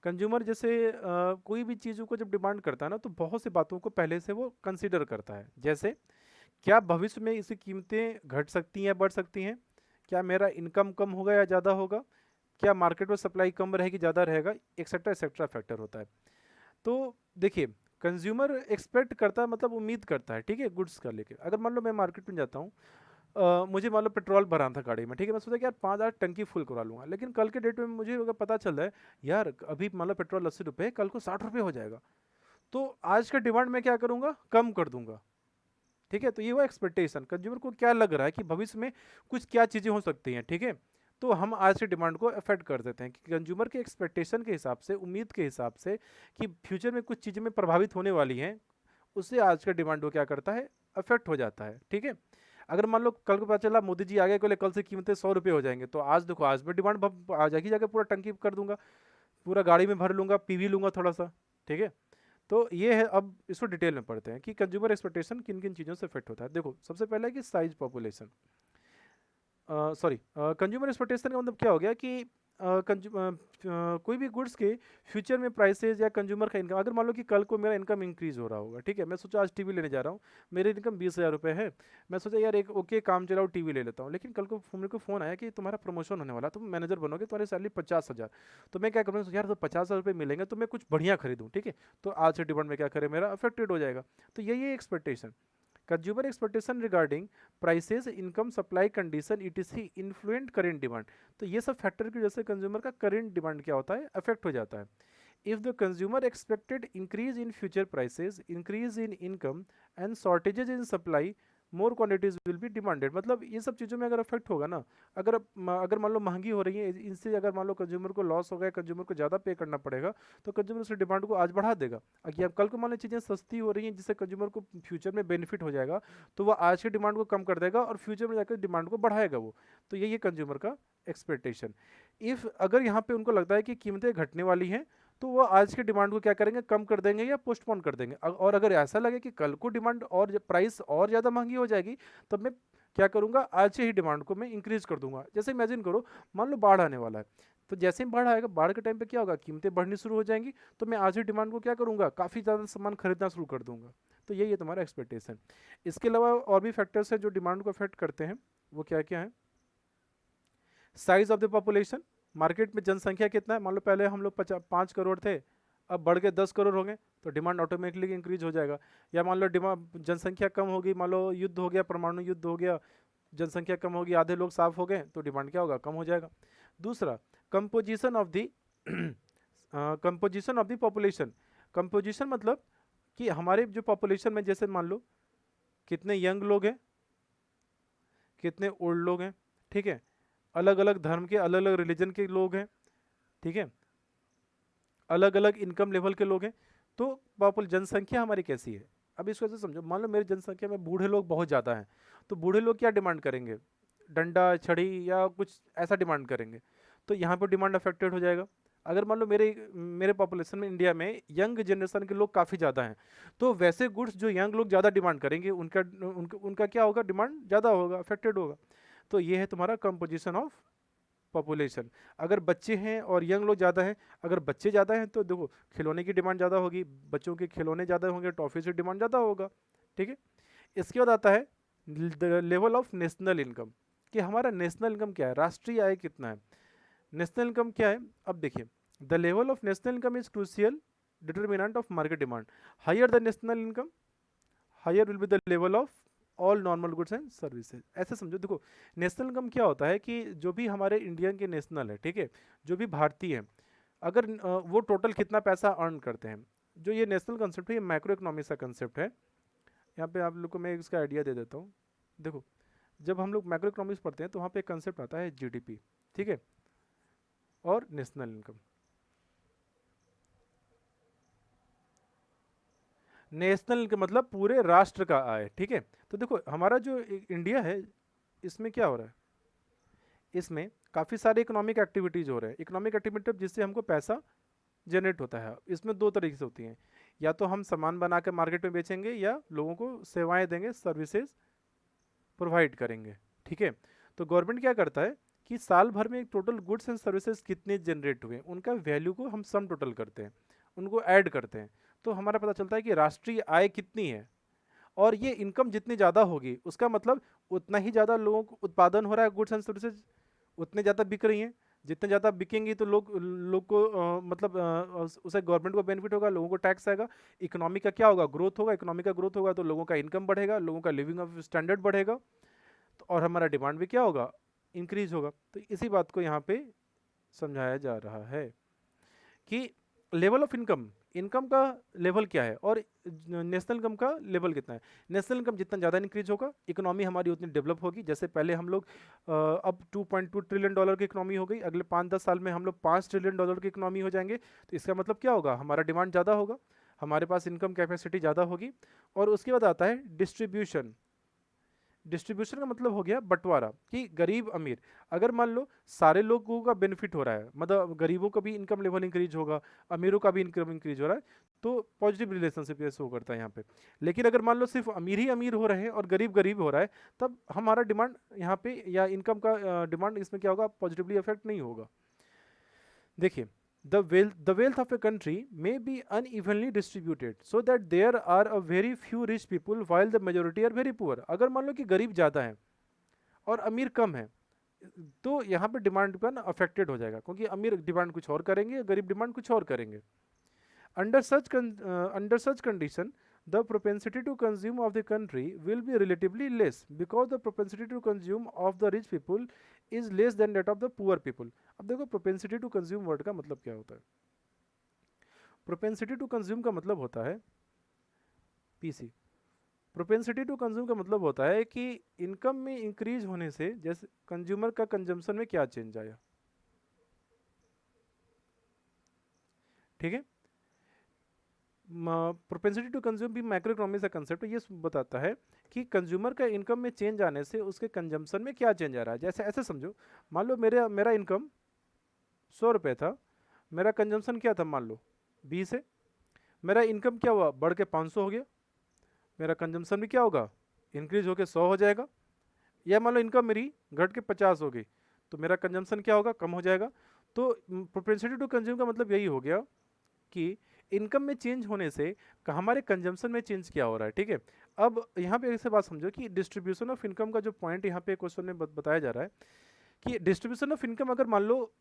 कंज्यूमर जैसे कोई भी चीज़ों को जब डिमांड करता है ना, तो बहुत सी बातों को पहले से वो कंसीडर करता है। जैसे क्या भविष्य में इसकी कीमतें घट सकती हैं या बढ़ सकती हैं, क्या मेरा इनकम कम होगा या ज़्यादा होगा, क्या मार्केट में सप्लाई कम रहेगी ज़्यादा रहेगा, एक्सेट्रा फैक्टर होता है। तो देखिए, कंज्यूमर एक्सपेक्ट करता है मतलब उम्मीद करता है। ठीक है, गुड्स का लेके, अगर मान लो मैं मार्केट में जाता हूँ, मुझे मान लो पेट्रोल भराना था गाड़ी में। ठीक है, मैं सोचा कि यार 5,000 टंकी फुल करा लूँगा, लेकिन कल के डेट में मुझे अगर पता चल रहा है यार अभी मान लो पेट्रोल 80 रुपये, कल को 60 रुपये हो जाएगा, तो आज का डिमांड मैं क्या करूँगा, कम कर दूंगा। ठीक है, तो ये हुआ एक्सपेक्टेशन, कंज्यूमर को क्या लग रहा है कि भविष्य में कुछ क्या चीज़ें हो सकती हैं। ठीक है, तो हम आज के डिमांड को अफेक्ट कर देते हैं कि कंज्यूमर के एक्सपेक्टेशन के हिसाब से, उम्मीद के हिसाब से कि फ्यूचर में कुछ चीज़ें में प्रभावित होने वाली हैं, उससे आज का डिमांड को क्या करता है, अफेक्ट हो जाता है। ठीक है, अगर मान लो कल को पता चला मोदी जी आगे बोले कल से कीमतें 100 रुपये हो जाएंगे, तो आज देखो आज मैं डिमांड आ जाएगी, जाकर पूरा टंकी कर दूंगा, पूरा गाड़ी में भर लूंगा, पी भी लूंगा थोड़ा सा। ठीक है, तो ये है। अब इसको डिटेल में पढ़ते हैं कि कंज्यूमर एक्सपेक्टेशन किन किन चीज़ों से इफेक्ट होता है। देखो सबसे पहला है कि size population, sorry, consumer expectation का मतलब क्या हो गया कि कोई भी गुड्स के फ्यूचर में प्राइसेस या कंज्यूमर का इनकम, अगर मान लो कि कल को मेरा इनकम इंक्रीज हो रहा होगा, ठीक है, मैं सोचा आज टीवी लेने जा रहा हूँ, मेरी इनकम 20,000 रुपये है, मैं सोचा यार एक ओके काम चलाओ टीवी ले लेता हूँ, लेकिन कल को मेरे को फ़ोन आया कि तुम्हारा प्रमोशन होने वाला, तुम मैनेजर बनोगे, तुम्हारी सैलरी 50,000। तो मैं क्या करूँगा यार, तो 50,000 रुपये मिलेंगे तो मैं कुछ बढ़िया खरीदूँ, ठीक है, तो आज से डिमांड में क्या करे, मेरा अफेक्टेड हो जाएगा। तो यही expectation, consumer expectation regarding prices, income, supply condition etc. influential current demand. तो ये सब फैक्टर की वजह से कंज्यूमर का करेंट डिमांड क्या होता है, अफेक्ट हो जाता है। If the consumer expected increase in future prices, increase in income and shortages in supply, more quantities will be demanded. मतलब ये सब चीज़ों में अगर अफेक्ट होगा ना, अगर मान लो महंगी हो रही है, इनसे अगर मान लो कंज्यूमर को लॉस हो गया, कंज्यूमर को ज़्यादा पे करना पड़ेगा, तो कंज्यूमर उस डिमांड को आज बढ़ा देगा। अगर अब कल को मान लो चीज़ें सस्ती हो रही हैं जिससे कंज्यूमर को फ्यूचर में बेनिफिट हो जाएगा, तो वो आज की डिमांड को कम कर देगा और फ्यूचर में जाकर डिमांड को बढ़ाएगा वो। तो यही है कंज्यूमर का एक्सपेक्टेशन। इफ़ अगर यहाँ पे उनको लगता है कि कीमतें घटने वाली हैं, तो वो आज के डिमांड को क्या करेंगे, कम कर देंगे या पोस्टपोन कर देंगे। और अगर ऐसा लगे कि कल को डिमांड और प्राइस और ज़्यादा महंगी हो जाएगी, तब मैं क्या करूँगा, आज से ही डिमांड को मैं इंक्रीज़ कर दूंगा। जैसे इमेजिन करो, मान लो बाढ़ आने वाला है, तो जैसे ही बाढ़ आएगा, बाढ़ के टाइम पे क्या होगा, कीमतें बढ़नी शुरू हो जाएंगी, तो मैं आज ही डिमांड को क्या करूँगा, काफ़ी ज़्यादा सामान खरीदना शुरू कर दूंगा। तो यही है तुम्हारा एक्सपेक्टेशन। इसके अलावा और भी फैक्टर्स हैं जो डिमांड को अफेक्ट करते हैं, वो क्या क्या है। Size of the population, market में जनसंख्या कितना है, मान लो पहले हम लोग 5 करोड़ थे, अब बढ़ के 10 करोड़ होंगे, तो डिमांड ऑटोमेटिकली इंक्रीज हो जाएगा। या मान लो डिमांड जनसंख्या कम होगी, मान लो युद्ध हो गया, परमाणु युद्ध हो गया, जनसंख्या कम होगी, आधे लोग साफ हो गए, तो डिमांड क्या होगा, कम हो जाएगा। दूसरा, composition of the composition of the population. Composition मतलब कि हमारे जो पॉपुलेशन में, जैसे मान लो कितने यंग लोग हैं, कितने ओल्ड लोग हैं, ठीक है, अलग अलग धर्म के, अलग अलग रिलीजन के लोग हैं, ठीक है, अलग अलग इनकम लेवल के लोग हैं, तो पॉपुलर जनसंख्या हमारी कैसी है। अब इसको ऐसे समझो, मान लो मेरी जनसंख्या में बूढ़े लोग बहुत ज़्यादा हैं, तो बूढ़े लोग क्या डिमांड करेंगे, डंडा छड़ी या कुछ ऐसा डिमांड करेंगे, तो यहाँ पर डिमांड अफेक्टेड हो जाएगा। अगर मान लो मेरे मेरे पॉपुलेशन में, इंडिया में यंग जनरेशन के लोग काफ़ी ज़्यादा हैं, तो वैसे गुड्स जो यंग लोग ज़्यादा डिमांड करेंगे, उनका क्या होगा, डिमांड ज़्यादा होगा, अफेक्टेड होगा। तो ये है तुम्हारा कंपोजिशन ऑफ पॉपुलेशन। अगर बच्चे हैं और यंग लोग ज़्यादा हैं, अगर बच्चे ज़्यादा हैं तो देखो खिलौने की डिमांड ज़्यादा होगी, बच्चों के खिलौने ज़्यादा होंगे, टॉफ़ी से डिमांड ज़्यादा होगा, ठीक है। इसके बाद आता है the level of national income, कि हमारा नेशनल इनकम क्या है, राष्ट्रीय आय कितना है। नेशनल इनकम क्या है, अब देखिए, the level of national income is crucial determinant of market demand. Higher the national income, higher will be the level of all normal goods and services. ऐसे समझो, देखो नेशनल इनकम क्या होता है कि जो भी हमारे इंडियन के नेशनल है, ठीक है, जो भी भारतीय है, अगर वो टोटल कितना पैसा अर्न करते हैं, जो ये नेशनल कंसेप्ट है, ये मैक्रो इकोनॉमिक्स का कंसेप्ट है। यहाँ पे आप लोग को मैं इसका आइडिया दे देता हूँ। देखो, जब हम लोग मैक्रो इकोनॉमिक्स पढ़ते हैं तो वहाँ पे एक कंसेप्ट आता है जीडीपी, ठीक है, और नेशनल इनकम। नेशनल इनकम मतलब पूरे राष्ट्र का आय, ठीक है। तो देखो हमारा जो इंडिया है, इसमें क्या हो रहा है, इसमें काफ़ी सारे इकोनॉमिक एक्टिविटीज़ हो रहे हैं। इकोनॉमिक एक्टिविटी जिससे हमको पैसा जनरेट होता है, इसमें दो तरीके से होती हैं, या तो हम सामान बना के मार्केट में बेचेंगे, या लोगों को सेवाएं देंगे, सर्विसेज प्रोवाइड करेंगे, ठीक है। तो गवर्नमेंट क्या करता है कि साल भर में एक टोटल गुड्स एंड सर्विसेज कितने जनरेट हुए, उनका वैल्यू को हम सम टोटल करते हैं, उनको ऐड करते हैं, तो हमारा पता चलता है कि राष्ट्रीय आय कितनी है। और ये इनकम जितनी ज़्यादा होगी, उसका मतलब उतना ही ज़्यादा लोगों को उत्पादन हो रहा है, गुड्स एंड सर्विसेज उतने ज़्यादा बिक रही हैं। जितने ज़्यादा बिकेंगी तो लोग को मतलब उसे गवर्नमेंट को बेनिफिट होगा, लोगों को टैक्स आएगा, इकोनॉमी का क्या होगा, ग्रोथ होगा। इकोनॉमी का ग्रोथ होगा तो लोगों का इनकम बढ़ेगा, लोगों का लिविंग ऑफ स्टैंडर्ड बढ़ेगा, तो और हमारा डिमांड भी क्या होगा, इंक्रीज होगा। तो इसी बात को यहाँ पे समझाया जा रहा है कि लेवल ऑफ इनकम, इनकम का लेवल क्या है और नेशनल इनकम का लेवल कितना है। नेशनल इनकम जितना ज़्यादा इंक्रीज होगा, इकोनॉमी हमारी उतनी डेवलप होगी। जैसे पहले हम लोग अब 2.2 ट्रिलियन डॉलर की इकोनॉमी हो गई, अगले 5-10 साल में हम लोग 5 ट्रिलियन डॉलर की इकोनॉमी हो जाएंगे। तो इसका मतलब क्या होगा, हमारा डिमांड ज़्यादा होगा, हमारे पास इनकम कैपेसिटी ज़्यादा होगी। और उसके बाद आता है डिस्ट्रीब्यूशन। डिस्ट्रीब्यूशन का मतलब हो गया बंटवारा, कि गरीब अमीर। अगर मान लो सारे लोगों का बेनिफिट हो रहा है, मतलब गरीबों का भी इनकम लेवल इंक्रीज होगा, अमीरों का भी इनकम इंक्रीज हो रहा है, तो पॉजिटिव रिलेशनशिप ये शो करता है यहाँ पे। लेकिन अगर मान लो सिर्फ अमीर ही अमीर हो रहे हैं और गरीब गरीब हो रहा है, तब हमारा डिमांड यहाँ पे या इनकम का डिमांड इसमें क्या होगा, पॉजिटिवली अफेक्ट नहीं होगा। देखिए, the wealth of a country may be unevenly distributed so that there are a very few rich people while the majority are very poor. अगर मान लो कि गरीब ज़्यादा हैं और अमीर कम है, तो यहाँ पे डिमांड पर ना अफेक्टेड हो जाएगा, क्योंकि अमीर डिमांड कुछ और करेंगे, गरीब डिमांड कुछ और करेंगे. Under such condition, the propensity to consume of the country will be relatively less because the propensity to consume of the rich people is less than that of the poor people. अब देखो propensity to consume वर्ड का मतलब क्या होता है. propensity to consume का मतलब होता है पीसी. प्रोपेंसिटी टू कंज्यूम का मतलब होता है कि इनकम में इंक्रीज होने से जैसे कंज्यूमर का कंजम्पशन में क्या चेंज आया. ठीक है. प्रोपेंसिटी टू कंज्यूम भी मैक्रो इकोनॉमिक्स का कंसेप्ट ये बताता है कि कंज्यूमर का इनकम में चेंज आने से उसके कंजम्पशन में क्या चेंज आ रहा है. जैसे ऐसे समझो, मान लो मेरा इनकम 100 रुपये था, मेरा कंजम्पशन क्या था मान लो 20 है. मेरा इनकम क्या हुआ, बढ़ के 500 हो गया, मेरा कंजम्पशन भी क्या होगा, इंक्रीज होकर 100 हो जाएगा. या मान लो इनकम मेरी घट के 50 हो गई, तो मेरा कंजम्पशन क्या होगा, कम हो जाएगा. तो प्रोपेंसिटी टू कंज्यूम का मतलब यही हो गया कि इनकम में चेंज होने से हमारे कंजम्पशन में चेंज क्या हो रहा है. ठीक है. अब यहाँ पे ऐसे बात समझो कि डिस्ट्रीब्यूशन ऑफ इनकम का जो पॉइंट यहाँ पे क्वेश्चन में बताया जा रहा है कि डिस्ट्रीब्यूशन ऑफ इनकम अगर मान लो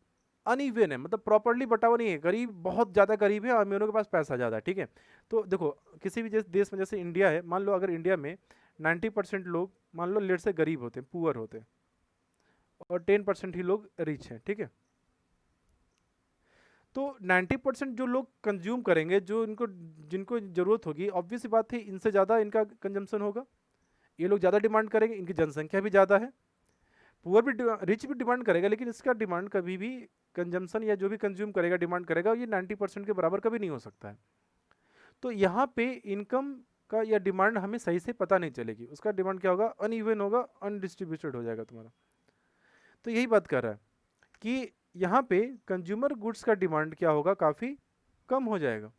अनइवन है, मतलब प्रॉपर्ली बटा हुआ नहीं है, गरीब बहुत ज़्यादा गरीब है, अमीरों के पास पैसा ज़्यादा है. ठीक है. तो देखो किसी भी देश में, जैसे इंडिया है, मान लो अगर इंडिया में 90% लोग मान लो लेट से गरीब होते हैं, पुअर होते हैं, और 10% ही लोग रिच हैं. ठीक है. तो 90% जो लोग कंज्यूम करेंगे, जो जिनको ज़रूरत होगी, ऑब्वियस बात है इनसे ज़्यादा इनका कंजम्पशन होगा. ये लोग ज़्यादा डिमांड करेंगे, इनकी जनसंख्या भी ज़्यादा है. पुअर भी रिच भी डिमांड करेगा, लेकिन इसका डिमांड कभी भी कंजम्पशन या जो भी कंज्यूम करेगा डिमांड करेगा, ये 90% के बराबर कभी नहीं हो सकता है. तो यहाँ पे इनकम का या डिमांड हमें सही से पता नहीं चलेगी. उसका डिमांड क्या होगा, अनइवन होगा, अनडिस्ट्रीब्यूटेड हो जाएगा तुम्हारा. तो यही बात कर रहा है कि यहाँ पे कंज्यूमर गुड्स का डिमांड क्या होगा, काफ़ी कम हो जाएगा.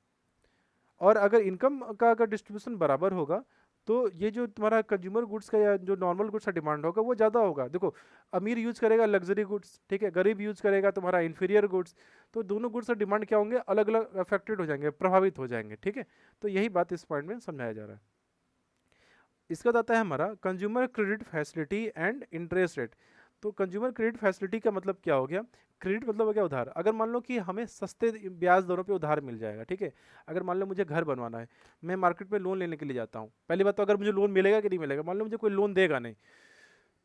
और अगर इनकम का अगर डिस्ट्रीब्यूशन बराबर होगा, तो ये जो तुम्हारा कंज्यूमर गुड्स का या जो नॉर्मल गुड्स का डिमांड होगा वो ज़्यादा होगा. देखो, अमीर यूज करेगा लग्जरी गुड्स, ठीक है, गरीब यूज करेगा तुम्हारा इन्फीरियर गुड्स. तो दोनों गुड्स का डिमांड क्या होंगे, अलग अलग अफेक्टेड हो जाएंगे, प्रभावित हो जाएंगे. ठीक है. तो यही बात इस पॉइंट में समझाया जा रहा है. इसका आता है हमारा consumer credit facility and interest rate. तो कंज्यूमर क्रेडिट फैसिलिटी का मतलब क्या हो गया, क्रेडिट मतलब हो गया उधार. अगर मान लो कि हमें सस्ते ब्याज दरों पे उधार मिल जाएगा. ठीक है. अगर मान लो मुझे घर बनवाना है, मैं मार्केट में लोन लेने के लिए जाता हूँ. पहली बात तो अगर मुझे लोन मिलेगा कि नहीं मिलेगा, मान लो मुझे कोई लोन देगा नहीं,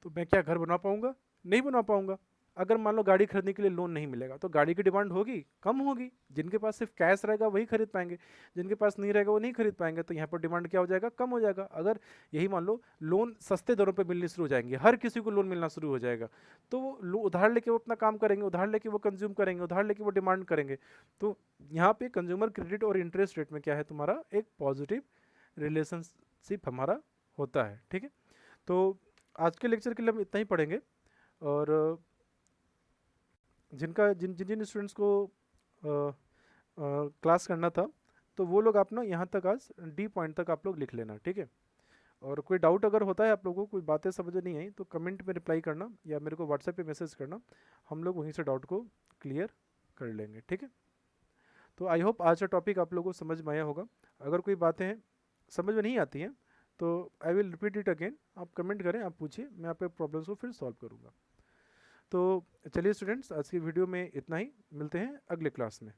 तो मैं क्या घर बनवा पाऊंगा, नहीं बनवा पाऊंगा. अगर मान लो गाड़ी खरीदने के लिए लोन नहीं मिलेगा, तो गाड़ी की डिमांड होगी, कम होगी. जिनके पास सिर्फ कैश रहेगा वही खरीद पाएंगे, जिनके पास नहीं रहेगा वो नहीं खरीद पाएंगे. तो यहाँ पर डिमांड क्या हो जाएगा, कम हो जाएगा. अगर यही मान लो लोन सस्ते दरों पर मिलने शुरू हो जाएंगे, हर किसी को लोन मिलना शुरू हो जाएगा, तो वो उधार लेके वो अपना काम करेंगे, उधार लेके वो कंज्यूम करेंगे, उधार लेके वो डिमांड करेंगे. तो यहाँ पे कंज्यूमर क्रेडिट और इंटरेस्ट रेट में क्या है, तुम्हारा एक पॉजिटिव रिलेशनशिप हमारा होता है. ठीक है. तो आज के लेक्चर के लिए हम इतना ही पढ़ेंगे. और जिन जिन स्टूडेंट्स को क्लास करना था, तो वो लोग आप ना यहाँ तक आज डी पॉइंट तक आप लोग लिख लेना. ठीक है. और कोई डाउट अगर होता है आप लोगों को, कोई बातें समझ नहीं आई, तो कमेंट में रिप्लाई करना या मेरे को व्हाट्सएप पे मैसेज करना, हम लोग वहीं से डाउट को क्लियर कर लेंगे. ठीक है. तो आई होप आज का टॉपिक आप लोगों को समझ में आया होगा. अगर कोई बातें समझ में नहीं आती हैं तो I will repeat it again. आप कमेंट करें, आप पूछिए, मैं आपके प्रॉब्लम्स को फिर सॉल्व करूँगा. तो चलिए स्टूडेंट्स, आज की वीडियो में इतना ही. मिलते हैं अगले क्लास में.